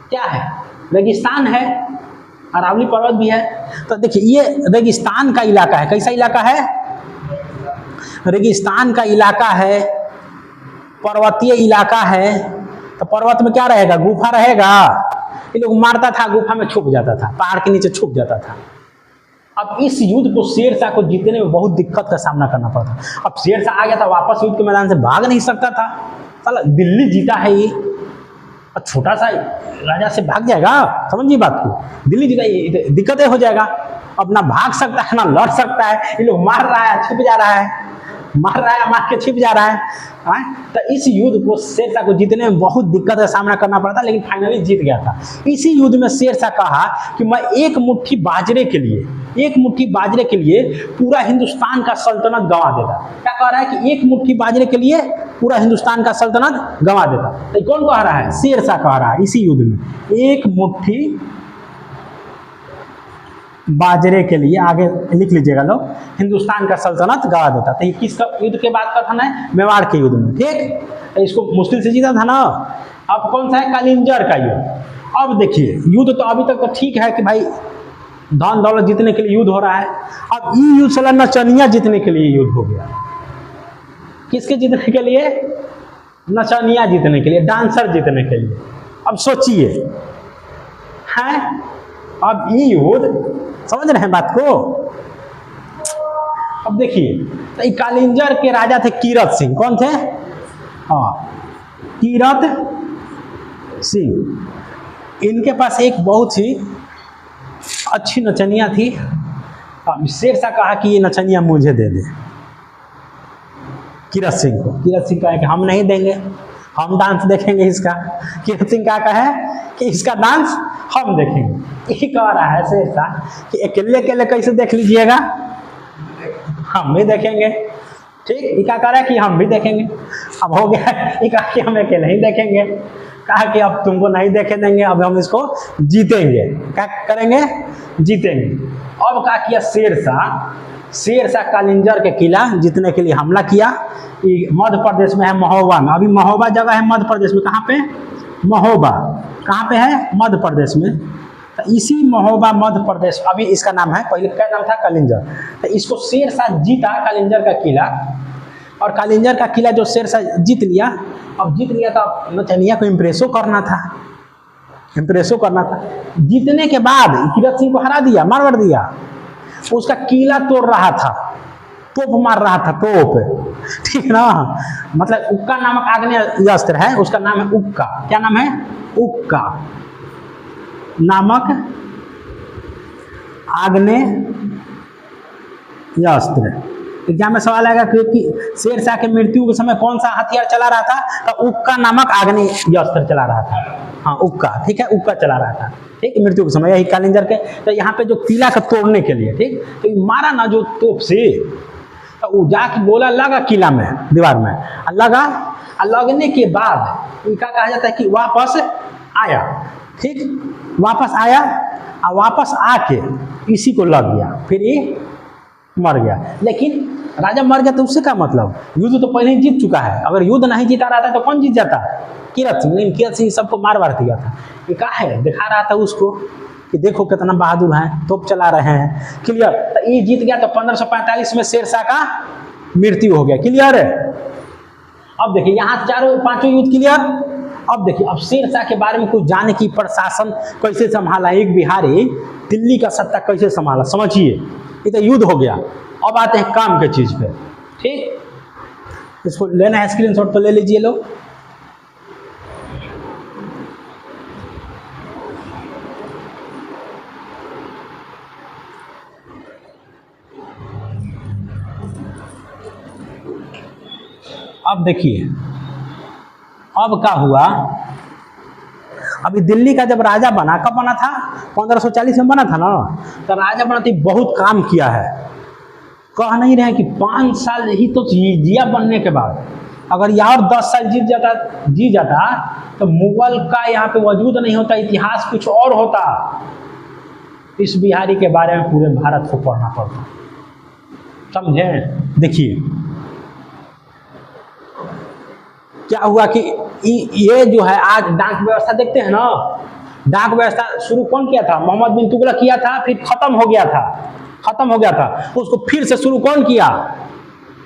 क्या है? रेगिस्तान है, अरावली पर्वत भी है। तो देखिए ये रेगिस्तान का इलाका है। कैसा इलाका है? रेगिस्तान का इलाका है, पर्वतीय इलाका है। तो पर्वत में क्या रहेगा? गुफा रहेगा। ये लोग मारता था, गुफा में छुप जाता था, पहाड़ के नीचे छुप जाता था। अब इस युद्ध को शेरशाह को जीतने में बहुत दिक्कत का सामना करना पड़ता। अब शेरशाह आ गया था वापस, युद्ध के मैदान से भाग नहीं सकता था। साला दिल्ली जीता है ये, और छोटा सा राजा से भाग जाएगा, समझिए बात को। दिल्ली जीता ये दिक्कतें हो जाएगा। अब ना भाग सकता है ना लड़ सकता है। ये लोग मार रहा है, छिप जा रहा है, मार रहा है, मार के छिप जा रहा है। तो इस युद्ध को शेरशाह को जीतने में बहुत दिक्कत का सामना करना पड़ा था, लेकिन फाइनली जीत गया था। इसी युद्ध में शेरशाह कहा कि मैं एक मुट्ठी बाजरे के लिए पूरा हिंदुस्तान का सल्तनत गंवा देता। क्या कह रहा है? कि एक मुट्ठी बाजरे के लिए पूरा हिंदुस्तान का सल्तनत गंवा देता। तो कौन कह रहा है? शेरशाह कह रहा है इसी युद्ध में एक मुट्ठी बाजरे के लिए, आगे लिख लीजिएगा लोग, हिंदुस्तान का सल्तनत गंवा देता। तो ये किसका युद्ध के बाद का था? है मेवाड़ के युद्ध में। ठीक, इसको मुश्किल से जीता था ना। अब कौन सा है? कालिंजर का युद्ध। अब देखिए युद्ध तो अभी तक तो ठीक है कि भाई धन दौलत जीतने के लिए युद्ध हो रहा है। अब ये युद्ध चला नचनिया जीतने के लिए युद्ध हो गया। किसके जीतने के लिए? नचनिया जीतने के लिए, डांसर जीतने के लिए। अब सोचिए हैं, अब ये युद्ध समझ रहे हैं बात को। अब देखिए तो कालिंजर के राजा थे कीरत सिंह। कौन थे? हाँ, कीरत सिंह। इनके पास एक बहुत ही अच्छी नचनिया थी। शेरशाह कहा कि ये नचनिया मुझे दे दे, कीरत सिंह को। कीरत सिंह कहा कि हम नहीं देंगे, हम डांस देखेंगे इसका। कीरत सिंह क्या कहा है कि इसका डांस हम देखेंगे। ये कह रहा है शेरशाह कि अकेले अकेले कैसे देख लीजिएगा, हम भी देखेंगे। ठीक, ये क्या कह रहा है कि हम भी देखेंगे। अब हो गया, ये कहा कि हम अकेले ही देखेंगे। कहा कि अब तुमको नहीं देखे देंगे, अब हम इसको जीतेंगे। क्या करेंगे? जीतेंगे। अब क्या किया शेरशाह कालिंजर के किला जीतने के लिए हमला किया। मध्य प्रदेश में है, महोबा में। अभी महोबा जगह है मध्य प्रदेश में। कहाँ पे? महोबा। कहाँ पे है? मध्य प्रदेश में। तो इसी महोबा मध्य प्रदेश, अभी इसका नाम है, पहले क्या नाम था? कालिंजर। तो इसको शेरशाह जीता कालिंजर का किला। और कालिंजर का किला जो शेरशाह जीत लिया, अब जीत लिया तो नचनिया को इम्प्रेसो करना था। जीतने के बाद कीरत सिंह को हरा दिया, मार दिया। उसका किला तोड़ रहा था, तोप मार रहा था, तोप। ठीक ना, मतलब उक्का नामक आग्नेय अस्त्र है, उसका नाम है उक्का। क्या नाम है? उक्का नामक आग्नेय अस्त्र। एग्जाम में सवाल आएगा कि शेरशाह के मृत्यु के समय कौन सा हथियार चला रहा था? तो उक्का नामक आग्नेय अस्त्र चला रहा था। हाँ, उक्का। ठीक है, उक्का चला रहा था। ठीक, मृत्यु के समय यही कालिंजर के। तो यहाँ पे जो किला का तोड़ने के लिए, ठीक, तो मारा ना जो तोप से, तो वो जाके गोला लगा किला में, दीवार में, लगा। लगने के बाद इनका कहा जाता है कि वापस आया। ठीक, वापस आया और वापस आके इसी को लग गया, फिर ये मर गया। लेकिन राजा मर गया तो उससे क्या मतलब? युद्ध तो पहले ही जीत चुका है। अगर युद्ध नहीं जीता रहता तो कौन जीत जाता? कीरत सिंह। लेकिन कीरत सिंह सबको मार दिया था। ये क्या है? दिखा रहा था उसको कि देखो कितना बहादुर है, तोप चला रहे हैं। क्लियर? तो ये जीत गया। तो 1545 में शेरशाह का मृत्यु हो गया। क्लियर है? अब देखिए यहाँ पांचों युद्ध क्लियर। अब देखिए, अब शेरशाह के बारे में कुछ जाने की, प्रशासन कैसे संभाला, एक बिहारी दिल्ली का सत्ता कैसे संभाला, समझिए। ये तो युद्ध हो गया। अब आते हैं काम के चीज पे। ठीक, इसको लेना है स्क्रीनशॉट तो ले लीजिए लोग। अब देखिए अब क्या हुआ, अभी दिल्ली का जब राजा बना, कब बना था, 1540 में बना था ना, तो राजा बना तो बहुत काम किया है। कह नहीं रहे कि 5 साल ही तो जिया बनने के बाद, अगर यहाँ और 10 साल जी जाता तो मुगल का यहाँ पे वजूद नहीं होता, इतिहास कुछ और होता। इस बिहारी के बारे में पूरे भारत को पढ़ना पड़ता, समझे। देखिए क्या हुआ कि ये जो है आज डाक व्यवस्था देखते हैं ना, डाक व्यवस्था शुरू कौन किया था, मोहम्मद बिन तुगलक किया था, फिर खत्म हो गया था, उसको फिर से शुरू कौन किया,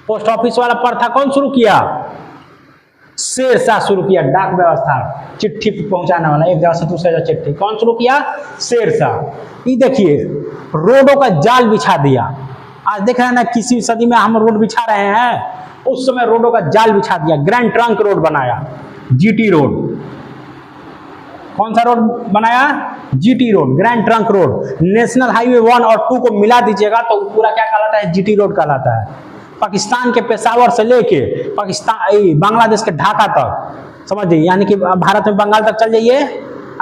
पोस्ट ऑफिस वाला प्रथा कौन शुरू किया, शेरशाह शुरू किया। डाक व्यवस्था चिट्ठी पहुंचाने वाला, एक जगह से दूसरे जगह चिट्ठी, कौन शुरू किया, शेरशाह। ये देखिए रोडों का जाल बिछा दिया। आज देख रहे हैं ना, किसी सदी में हम रोड बिछा रहे हैं, उस समय रोडों का जाल बिछा दिया। ग्रैंड ट्रंक रोड बनाया, जीटी रोड। कौन सा रोड बनाया, GT road, grand trunk road. National highway 1 और 2 को मिला दीजिएगा तो पूरा क्या कहलाता है, जीटी रोड कहलाता है। पाकिस्तान के पेशावर से लेके बांग्लादेश के ढाका तक, समझिए, यानी कि भारत में बंगाल तक चल जाइए।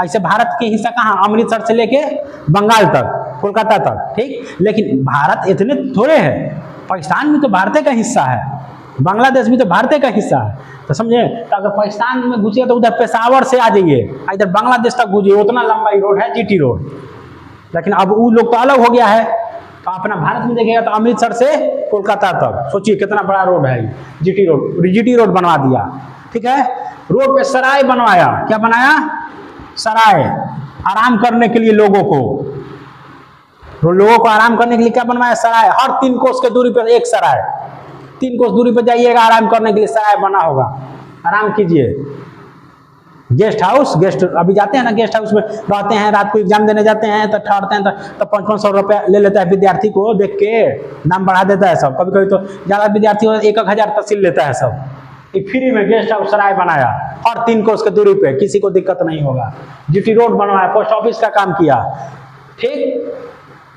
ऐसे भारत के हिस्सा कहाँ, अमृतसर से लेके बंगाल तक, कोलकाता तक, ठीक। लेकिन भारत इतने थोड़े है, पाकिस्तान भी तो भारत का हिस्सा है, बांग्लादेश भी तो भारत का हिस्सा है, तो समझे। तो अगर पाकिस्तान में घुसिए तो उधर पेशावर से आ जाइए, इधर बांग्लादेश तक घुसिए, उतना लंबा रोड है जीटी रोड। लेकिन अब वो लोग तो अलग हो गया है, तो अपना भारत में देखिएगा तो अमृतसर से कोलकाता तक, सोचिए कितना बड़ा रोड है जीटी रोड। जीटी रोड बनवा दिया, ठीक है। रोड पे सराय बनवाया, क्या बनाया, सराय, आराम करने के लिए लोगों को आराम करने के लिए क्या बनवाया, सराय। हर 3 कोस के दूरी पर एक सराय, 3 कोस दूरी पर जाइएगा आराम करने के लिए सराय बना होगा, आराम कीजिए। गेस्ट हाउस, अभी जाते हैं ना गेस्ट हाउस में रहते हैं, रात को एग्जाम देने जाते हैं तो ठहरते हैं तो 500 रुपया ले लेता है विद्यार्थी को, देख के दाम बढ़ा देता है सब। कभी कभी तो ज़्यादा विद्यार्थी हो 1,000 तहसील लेता है सब। ये फ्री में गेस्ट हाउस सराय बनाया, और 3 कोस के दूरी पे, किसी को दिक्कत नहीं होगा। जीटी रोड बनवाया, पोस्ट ऑफिस का काम किया, ठीक।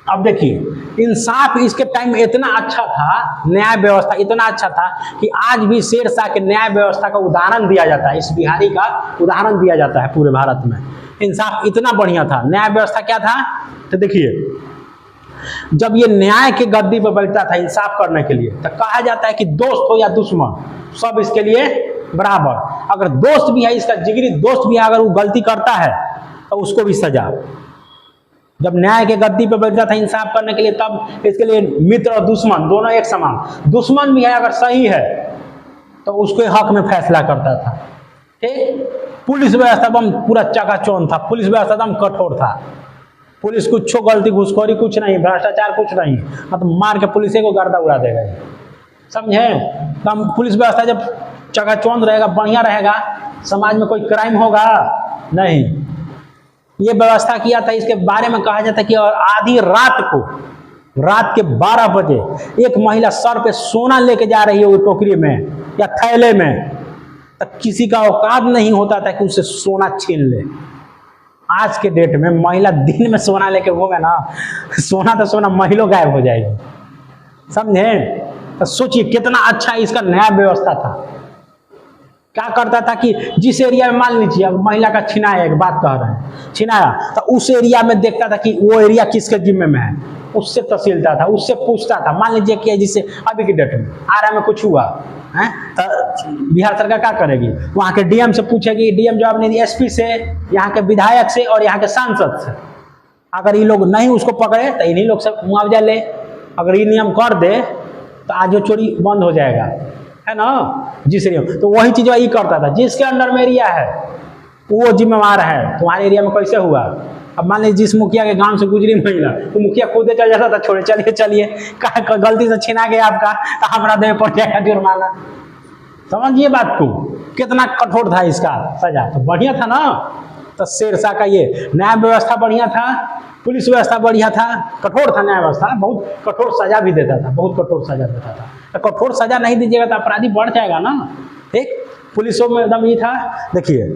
अब देखिए इंसाफ इसके टाइम में इतना अच्छा था, न्याय व्यवस्था इतना अच्छा था कि आज भी शेरशाह के न्याय व्यवस्था का उदाहरण दिया जाता है, इस बिहारी का उदाहरण दिया जाता है पूरे भारत में। इंसाफ इतना बढ़िया था, न्याय व्यवस्था क्या था, तो देखिए जब ये न्याय के गद्दी पर बैठता था इंसाफ करने के लिए, तो कहा जाता है कि दोस्त हो या दुश्मन, सब इसके लिए बराबर। अगर दोस्त भी है, इसका जिगरी दोस्त भी है, अगर वो गलती करता है तो उसको भी सजा। जब न्याय के गद्दी पर बैठता था इंसाफ करने के लिए, तब इसके लिए मित्र और दुश्मन दोनों एक समान। दुश्मन भी है, अगर सही है तो उसके हक में फैसला करता था, ठीक। पुलिस व्यवस्था एकदम पूरा चकाचौंध था, पुलिस व्यवस्था एकदम कठोर था। पुलिस कुछ गलती, घुसखोरी कुछ नहीं, भ्रष्टाचार कुछ नहीं, मतलब मार के पुलिस को गर्दा उड़ा देगा, समझे। तो पुलिस व्यवस्था जब चकाचौंध रहेगा, बढ़िया रहेगा, समाज में कोई क्राइम होगा नहीं। ये व्यवस्था किया था, इसके बारे में कहा जाता है कि आधी रात को, रात के 12 बजे एक महिला सर पे सोना लेके जा रही है वो टोकरी में या थैले में, तो किसी का औकात नहीं होता था कि उसे सोना छीन ले। आज के डेट में महिला दिन में सोना लेके घूमे ना, सोना तो सोना, महिला गायब हो जाएगी, समझे। तो सोचिए कितना अच्छा इसका न्याय व्यवस्था था। क्या करता था कि जिस एरिया में मान लीजिए अब महिला का छिनाया, एक बात कह रहे हैं, छिनाया, तो उस एरिया में देखता था कि वो एरिया किसके जिम्मे में है, उससे तहसीलदार था, उससे पूछता था। मान लीजिए कि जिससे अभी की डेट में आरा में कुछ हुआ है, तो बिहार सरकार क्या करेगी, वहाँ के डीएम से पूछेगी, डीएम जवाब नहीं, एसपी से, यहाँ के विधायक से और यहाँ के सांसद से। अगर ये लोग नहीं उसको पकड़े तो इन्हीं लोग से मुआवजा ले। अगर ये नियम कर दे तो आज वो चोरी बंद हो जाएगा, है ना। जिस एरिया तो वही चीज वही करता था, जिसके अंडर में एरिया है वो जिम्मेवार है। तुम्हारे एरिया में कैसे हुआ, अब मान लीजिए जिस मुखिया के गांव से गुजरी महिला, तो मुखिया खुद चल जाता था, छोड़े चलिए गलती से छीना गया आपका तो हमारा देह पड़ जाएगा जुर्माना। समझिए बात को, कितना कठोर था इसका सजा, तो बढ़िया था ना। तो शेरशाह का ये न्याय व्यवस्था बढ़िया था, पुलिस व्यवस्था बढ़िया था, कठोर था न्याय व्यवस्था, बहुत कठोर सजा भी देता था, बहुत कठोर सजा देता था। तो कठोर सजा नहीं दीजिएगा तो अपराधी बढ़ जाएगा ना, ठीक। पुलिसों में एकदम ये था। देखिए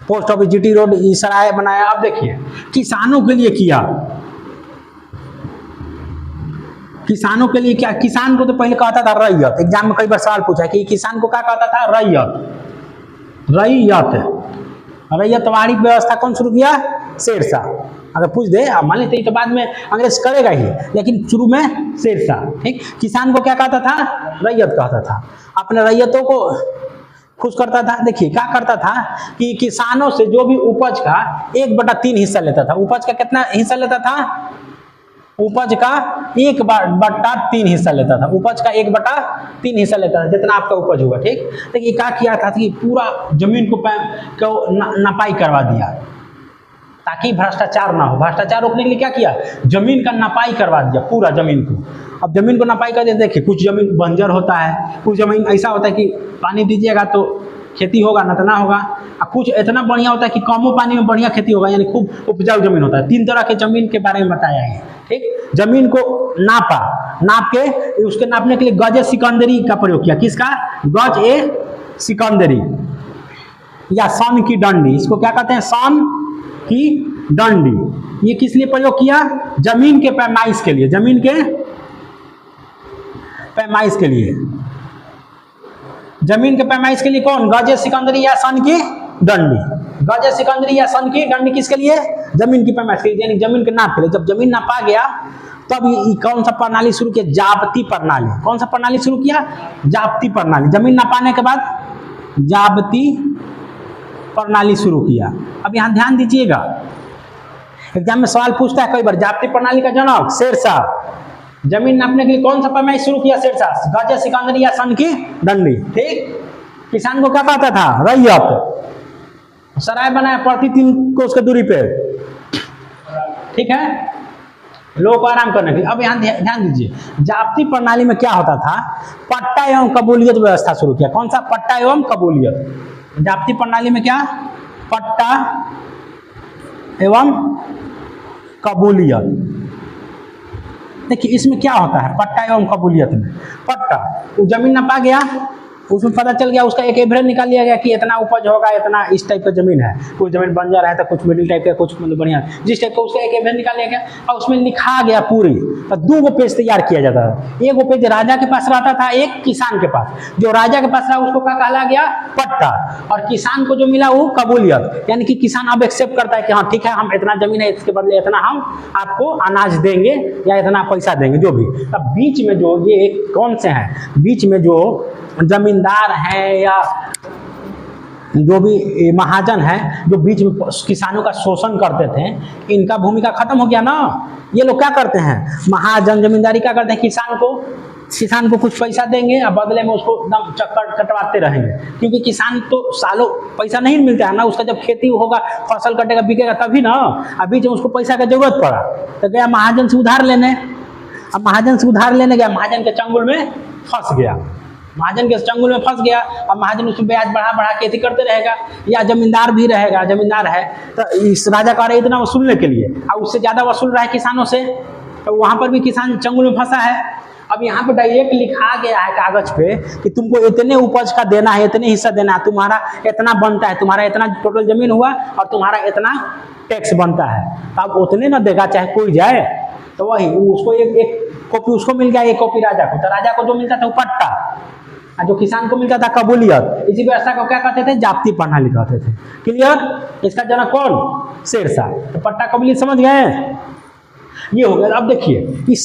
पोस्ट ऑफिस, जीटी रोड, सराय बनाया। अब देखिए किसानों के लिए किया, किसानों के लिए क्या, किसान को तो पहले कहता था रैयत, एग्जाम में कई बार सवाल पूछा है कि किसान को क्या कहता था, रैयत। रैयत रैयतवाड़ी व्यवस्था कौन शुरू किया, शेरशाह। अगर पूछ दे अब मान लेते तो बाद में अंग्रेज करेगा ही, लेकिन शुरू में शेरशाह। ठीक, किसान को क्या कहता था, रैयत कहता था। अपने रैयतों को खुश करता था। देखिए क्या करता था कि किसानों से जो भी उपज का 1/3 हिस्सा लेता था। उपज का कितना हिस्सा लेता था, उपज का 1/3 हिस्सा लेता था। उपज का 1/3 हिस्सा लेता था, जितना आपका उपज होगा। ठीक, देखिए क्या किया था कि पूरा जमीन को नपाई करवा दिया ताकि भ्रष्टाचार ना हो। भ्रष्टाचार रोकने के लिए क्या किया, जमीन का नपाई करवा दिया, पूरा जमीन को। अब जमीन को नपाई कर दिया, देखिए कुछ जमीन बंजर होता है, कुछ जमीन ऐसा होता है कि पानी दीजिएगा तो खेती होगा, न तो ना होगा। और कुछ इतना बढ़िया होता है कि कमो पानी में बढ़िया खेती होगा, यानी खूब उपजाऊ जमीन होता है। 3 तरह के जमीन के बारे में बताया है। ठीक, जमीन को नापा, नाप के उसके नापने के लिए गज सिकंदरी का प्रयोग किया। किसका, गज ए सिकंदरी या सन की डंडी, इसको क्या कहते हैं, सन की डंडी। ये किस लिए प्रयोग किया, जमीन के पैमाइश के लिए, जमीन के पैमाइश के लिए। जमीन के पैमाइश के लिए कौन, गज सिकंदरी या सन की डंडी। गज सिकंदरी या सन की डंडी किसके लिए, जमीन की पैमाइश के लिए, यानी जमीन के नाप के लिए। जब जमीन नापा गया तब ये कौन सा प्रणाली शुरू किया, जाब्ती प्रणाली। कौन सा प्रणाली शुरू किया, जाब्ती प्रणाली। जमीन नापाने के बाद जाब्ती प्रणाली शुरू किया। अब यहां ध्यान दीजिएगा, एग्जाम में सवाल पूछता है कई बार, जाब्ती प्रणाली का जनक शेरशाह। जमीन नापने के लिए कौन सा पैमाइश शुरू किया, शेरशाह। गज सिकंदरी या सन की डंडी। ठीक, किसान को क्या कहता था, रैयत। सराय बनाया प्रति 3 कोस की दूरी पे। ठीक है, लोगों को आराम करने के लिए। अब यहाँ ध्यान दीजिए, जाब्ती प्रणाली में क्या होता था, पट्टा एवं कबूलियत व्यवस्था शुरू किया। कौन सा, पट्टा एवं कबूलियत। जाब्ती प्रणाली में क्या, पट्टा एवं कबूलियत। देखिए इसमें क्या होता है, पट्टा एवं कबूलियत में, पट्टा वो जमीन नपा गया, उसमें पता चल गया, उसका एक एवरेज निकाल लिया गया कि इतना उपज होगा, इतना इस टाइप का जमीन है। कुछ जमीन बंजर है तो कुछ मिडिल टाइप का, कुछ मतलब बढ़िया, जिस टाइप का उसका एक एवरेज निकाल लिया गया और उसमें लिखा गया पूरी। तो 2 पेज तैयार किया जाता था, 1 पेज राजा के पास रहता था, एक किसान के पास। जो राजा के पास रहा उसको क्या कहला गया, पट्टा, और किसान को जो मिला वो कबूलियत। यानी कि किसान अब एक्सेप्ट करता है कि हाँ ठीक है, हम इतना जमीन है, इसके बदले इतना हम आपको अनाज देंगे या इतना पैसा देंगे, जो भी। अब बीच में जो ये कौन से हैं, बीच में जो जमींदार हैं या जो भी महाजन हैं, जो बीच में किसानों का शोषण करते थे, इनका भूमिका खत्म हो गया ना। ये लोग क्या करते हैं, महाजन जमींदारी क्या करते हैं, किसान को कुछ पैसा देंगे और बदले में उसको एकदम चक्कर कटवाते रहेंगे, क्योंकि किसान तो सालों पैसा नहीं मिलता है ना। उसका जब खेती होगा, फसल कटेगा, बिकेगा तभी ना। अभी जब उसको पैसा का जरूरत पड़ा तो गया महाजन से उधार लेने। अब महाजन से उधार लेने गया, महाजन के चंगुल में फंस गया, महाजन के चंगुल में फंस गया। और महाजन उसमें ब्याज बढ़ा खेती करते रहेगा, या जमींदार भी रहेगा, जमींदार है तो इस राजा का इतना वसूलने के लिए, और उससे ज्यादा वसूल रहा है किसानों से, तो वहां पर भी किसान चंगुल में फंसा है। अब यहाँ पे डायरेक्ट लिखा गया है कागज पे कि तुमको इतने उपज का देना है, इतने हिस्सा देना है, तुम्हारा इतना बनता है, तुम्हारा इतना टोटल जमीन हुआ और तुम्हारा इतना टैक्स बनता है। अब उतने ना देगा चाहे कोई जाए, तो वही उसको एक कॉपी उसको मिल गया, एक कॉपी राजा को। तो राजा को जो मिलता था वो पट्टा, और जो किसान को मिलता था कबूलियत। इसी व्यवस्था को क्या कहते थे, जाब्ती प्रणाली कहते थे। क्लियर, इसका जनक कौन, शेरशाह। तो पट्टा कबूलियत समझ गए, ये हो गया। अब देखिए इस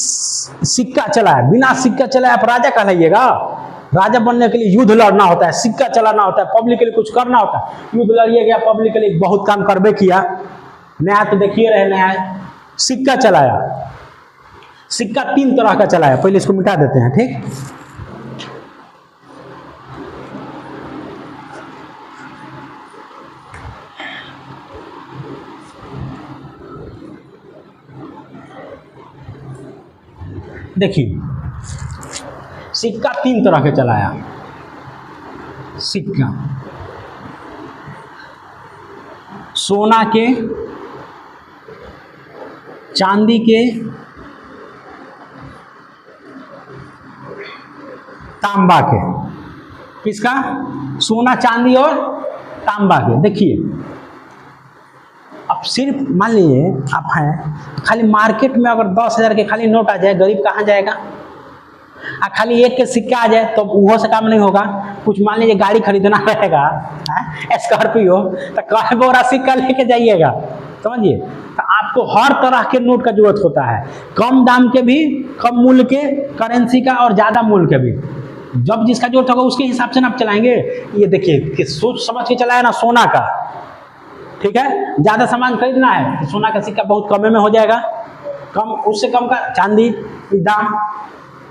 सिक्का चला है, बिना सिक्का चलाए आप राजा कहलाइएगा। राजा बनने के लिए युद्ध लड़ना होता है, सिक्का चलाना होता है, पब्लिक के लिए कुछ करना होता है। युद्ध लड़िए गया, पब्लिक के लिए बहुत काम करबे किया। नया तो देखिए रहे, नया सिक्का चलाया। सिक्का 3 तरह का चलाया, पहले इसको मिटा देते हैं। ठीक, देखिए सिक्का 3 तरह के चलाया। सिक्का सोना के, चांदी के, तांबा के। किसका, सोना, चांदी और तांबा के। देखिए अब सिर्फ मान लीजिए आप हैं, खाली मार्केट में अगर 10,000 के खाली नोट आ जाए, गरीब कहाँ जाएगा। खाली एक के सिक्का आ जाए तो वो से काम नहीं होगा। कुछ मान लीजिए गाड़ी खरीदना रहेगा, स्कॉर्पियो, तो कई बोरा सिक्का लेके जाइएगा, समझिए। तो आपको हर तरह के नोट का जरूरत होता है, कम दाम के भी, कम मूल्य के करेंसी का, और ज़्यादा मूल्य के भी। जब जिसका जरूरत होगा उसके हिसाब से ना आप चलाएंगे। ये देखिए कि सोच समझ के चलाया ना, सोना का, ठीक है, ज़्यादा सामान खरीदना है तो सोना का सिक्का बहुत कम में हो जाएगा, कम, उससे कम का चांदी दाम,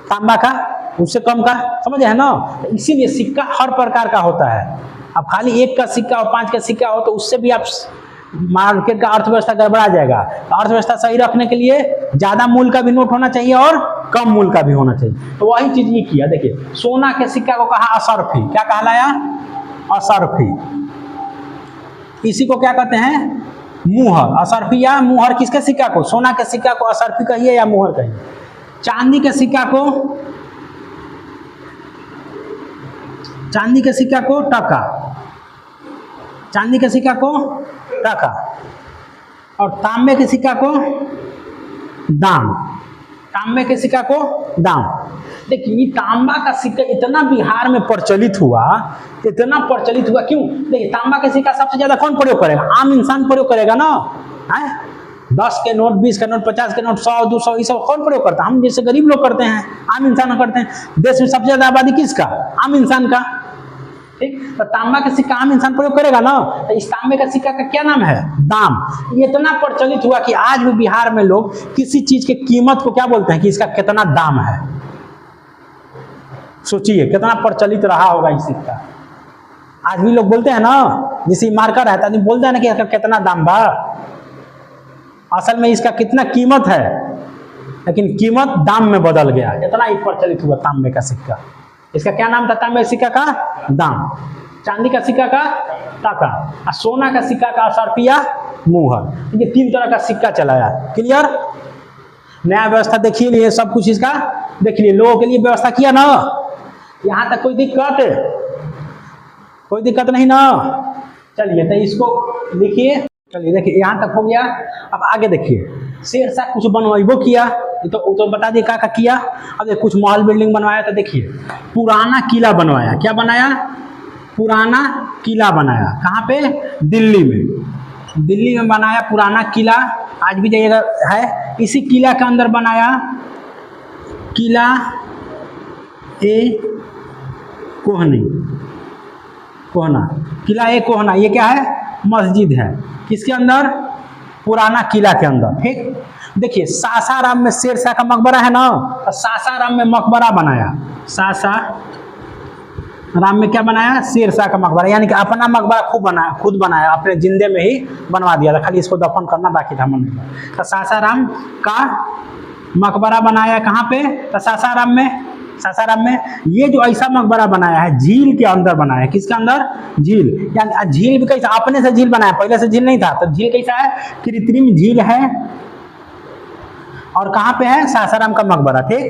तांबा का उससे कम का, समझ है ना। तो इसीलिए सिक्का हर प्रकार का होता है। अब खाली एक का सिक्का और 5 का सिक्का हो तो उससे भी आप मार्केट का अर्थव्यवस्था गड़बड़ा जाएगा। तो अर्थव्यवस्था सही रखने के लिए ज़्यादा मूल्य का भी नोट होना चाहिए और कम मूल्य का भी होना चाहिए। तो वही चीज़ ये किया। देखिए सोना के सिक्का को कहा असरफी, क्या कहलाया, असरफी। इसी को क्या कहते हैं, मुहर। असरफी या मुहर किसके सिक्का को, सोना के सिक्का को असरफी कहिए या मुहर कहिए। चांदी के सिक्का को, चांदी के सिक्का को टका, चांदी के सिक्का को टका, और तांबे के सिक्का को दाम, तांबे के सिक्का को दाम। देखिए ये तांबा का सिक्का इतना बिहार में प्रचलित हुआ, इतना प्रचलित हुआ, क्यों? देखिए तांबा का सिक्का सबसे ज्यादा कौन प्रयोग करेगा, आम इंसान प्रयोग करेगा ना, है 10 के नोट, 20 के नोट, 50 के नोट, 100, 200, ये सब कौन प्रयोग करता है, हम जैसे गरीब लोग करते हैं, आम इंसान करते हैं। देश में सबसे ज्यादा आबादी किसका, आम इंसान का, ठीक। तो तांबा का सिक्का आम इंसान प्रयोग करेगा ना, तो इस तांबे का सिक्का का क्या नाम है, दाम। ये इतना प्रचलित हुआ कि आज भी बिहार में लोग किसी चीज के कीमत को क्या बोलते हैं कि इसका कितना दाम है। सोचिए कितना प्रचलित रहा होगा इस सिक्का। आज भी लोग बोलते हैं ना, जैसे मार्कर है तो बोलते हैं ना कि इसका कितना दाम बा, असल में इसका कितना कीमत है, लेकिन कीमत दाम में बदल गया। इतना ही प्रचलित हुआ तांबे का सिक्का। इसका क्या नाम था, तांबे सिक्का का दाम, चांदी का सिक्का का टका, और सोना का सिक्का का असरफिया मुहर। ये 3 तरह का सिक्का चलाया। क्लियर? नया व्यवस्था देखिए लिए, सब कुछ इसका देख लिए, लोगों के लिए व्यवस्था किया ना। यहाँ तक कोई दिक्कत, कोई दिक्कत नहीं ना। चलिए तो इसको लिखिए। चलिए देखिए यहाँ तक हो गया। अब आगे देखिए, शेरशाह कुछ बनवाइबो किया, तो बता दिए क्या किया। अब देखिए कुछ महल बिल्डिंग बनवाया, तो देखिए पुराना किला बनवाया। क्या बनाया, पुराना किला बनाया। कहाँ पे, दिल्ली में, दिल्ली में बनाया पुराना किला। आज भी जाइएगा है, इसी किला के अंदर बनाया किला ए कोहनी, कोहना, किला ए कोहना। ये क्या है, मस्जिद है, किसके अंदर, पुराना किला के अंदर, ठीक। देखिए सासाराम में शेरशाह का मकबरा है ना, तो सासाराम में मकबरा बनाया। सासाराम में क्या बनाया, शेरशाह का मकबरा, यानी कि अपना मकबरा खुद बनाया, अपने जिंदे में ही बनवा दिया था, खाली इसको दफन करना बाकी था मन में। तो सासाराम का मकबरा बनाया। कहाँ पे, तो सासाराम में। सासाराम में ये जो ऐसा मकबरा बनाया है, झील के अंदर बनाया है। किसके अंदर, झील, यानी झील भी कैसा, अपने से झील बनाया, पहले से झील नहीं था। तो झील कैसा है, कृत्रिम झील है। और कहाँ पे है, सासाराम का मकबरा, ठीक,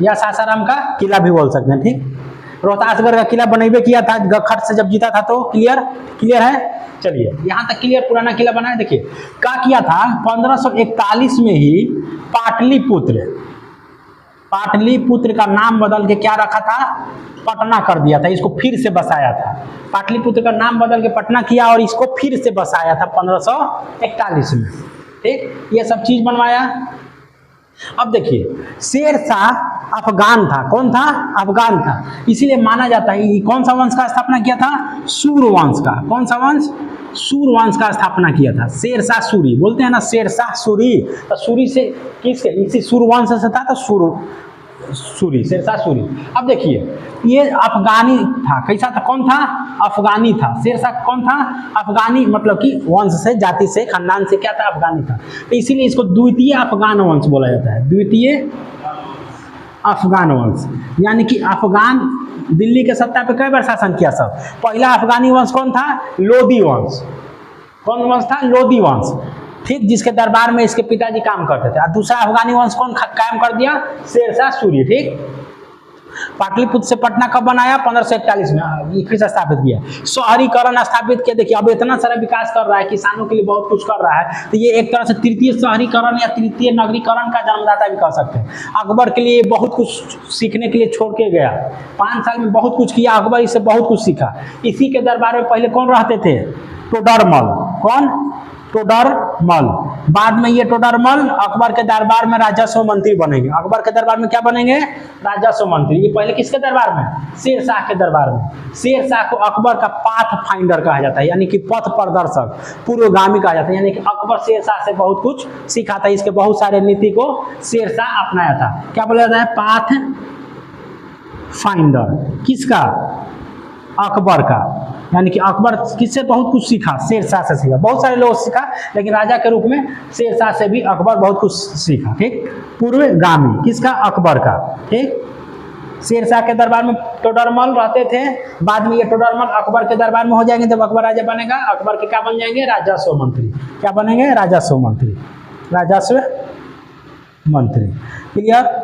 या सासाराम का किला भी बोल सकते हैं, ठीक। रोहतासगढ़ का किला बनैबे किया था गखट से जब जीता था, तो क्लियर, क्लियर है। चलिए यहाँ तक क्लियर, पुराना किला बनाया। देखिए क्या किया था, 1541 में ही पाटलिपुत्र, पाटलिपुत्र का नाम बदल के क्या रखा था, पटना कर दिया था। इसको फिर से बसाया था, पाटलिपुत्र का नाम बदल के पटना किया और इसको फिर से बसाया था 1541 में, ठीक। ये सब चीज बनवाया। अब देखिए शेरशाह अफगान था। कौन था, अफगान था। इसीलिए माना जाता है ये कौन सा वंश का स्थापना किया था, सूर्यवंश का। कौन सा वंश, सूर्यवंश का स्थापना किया था। शेरशाह सूरी बोलते हैं ना, शेरशाह सूरी। तो सूरी से किसके, इसी सूर्यवंश से था, तो सूरी, शेरशाह सूरी। अब देखिए ये अफगानी था। कैसा था, कौन था, अफगानी था। शेरशाह कौन था, अफगानी, मतलब कि वंश से, जाति से, खानदान से क्या था, अफगानी था। तो इसीलिए इसको द्वितीय अफगान वंश बोला जाता है, द्वितीय अफगान वंश। यानी कि अफगान दिल्ली के सत्ता पे कई बार शासन किया सब। पहला अफगानी वंश कौन था, लोदी वंश। कौन वंश था, लोदी वंश, ठीक, जिसके दरबार में इसके पिताजी काम करते थे। और दूसरा अफगानी वंश कौन कायम कर दिया, शेरशाह सूरी, ठीक। पाटलिपुत्र से पटना कब बनाया? 1541 में, ये फिर से स्थापित किया। शहरीकरण स्थापित किया। देखिए अब इतना सारा विकास कर रहा है, किसानों के लिए बहुत कुछ कर रहा है, तो ये एक तरह से तृतीय शहरीकरण या तृतीय नगरीकरण का जन्मदाता भी कह सकते हैं। अकबर के लिए बहुत कुछ सीखने के लिए छोड़ के गया, 5 साल में बहुत कुछ किया अकबर, इससे बहुत कुछ सीखा। इसी के दरबार में पहले कौन रहते थे? टोडरमल। कौन? टोडरमल। बाद में ये टोडरमल अकबर के दरबार में राजस्व मंत्री बनेंगे। अकबर के दरबार में क्या बनेंगे? राजस्व मंत्री। ये पहले किसके दरबार में? शेरशाह के दरबार में। शेरशाह को अकबर का पाथ फाइंडर कहा जाता है, यानी कि पथ प्रदर्शक, पूर्वगामी कहा जाता है, यानी कि अकबर शेरशाह से बहुत कुछ सीखा था। इसके बहुत सारे नीति को शेरशाह अपनाया था। क्या बोला जाता है? Path finder. किसका? अकबर का। यानी कि अकबर किससे बहुत कुछ सीखा? शेरशाह से सीखा। बहुत सारे लोग सीखा, लेकिन राजा के रूप में शेरशाह से भी अकबर बहुत कुछ सीखा। ठीक, पूर्वगामी किसका? अकबर का। ठीक, शेरशाह के दरबार में टोडरमल रहते थे, बाद में ये टोडरमल अकबर के दरबार में हो जाएंगे। जब अकबर राजा बनेगा, अकबर के क्या बन जाएंगे? राजस्व मंत्री। क्या बनेंगे? राजस्व मंत्री। राजस्व मंत्री। क्लियर?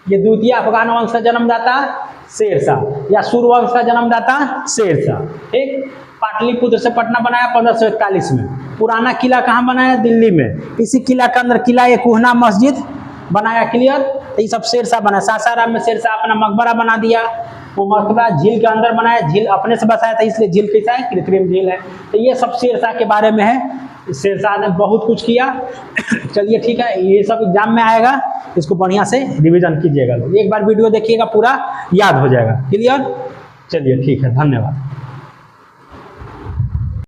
ये द्वितीय अफगान वंश का जन्मदाता शेरशाह, या सूर्यवंश का जन्मदाता शेरशाह। ठीक, पाटलिपुत्र से पटना बनाया 1541 में। पुराना किला कहाँ बनाया? दिल्ली में। इसी किला के अंदर किला एक कुहना मस्जिद बनाया। क्लियर? तो ये सब शेरशाह बना। सासाराम में शेरशाह अपना मकबरा बना दिया, वो मकबरा झील के अंदर बनाया। झील अपने से बसाया था, इसलिए झील कैसा है? कृत्रिम झील है। तो ये सब शेरशाह के बारे में है। शेरशाह ने बहुत कुछ किया। चलिए ठीक है, ये सब एग्जाम में आएगा, इसको बढ़िया से रिवीजन कीजिएगा लोग। एक बार वीडियो देखिएगा, पूरा याद हो जाएगा। क्लियर? चलिए ठीक है, धन्यवाद।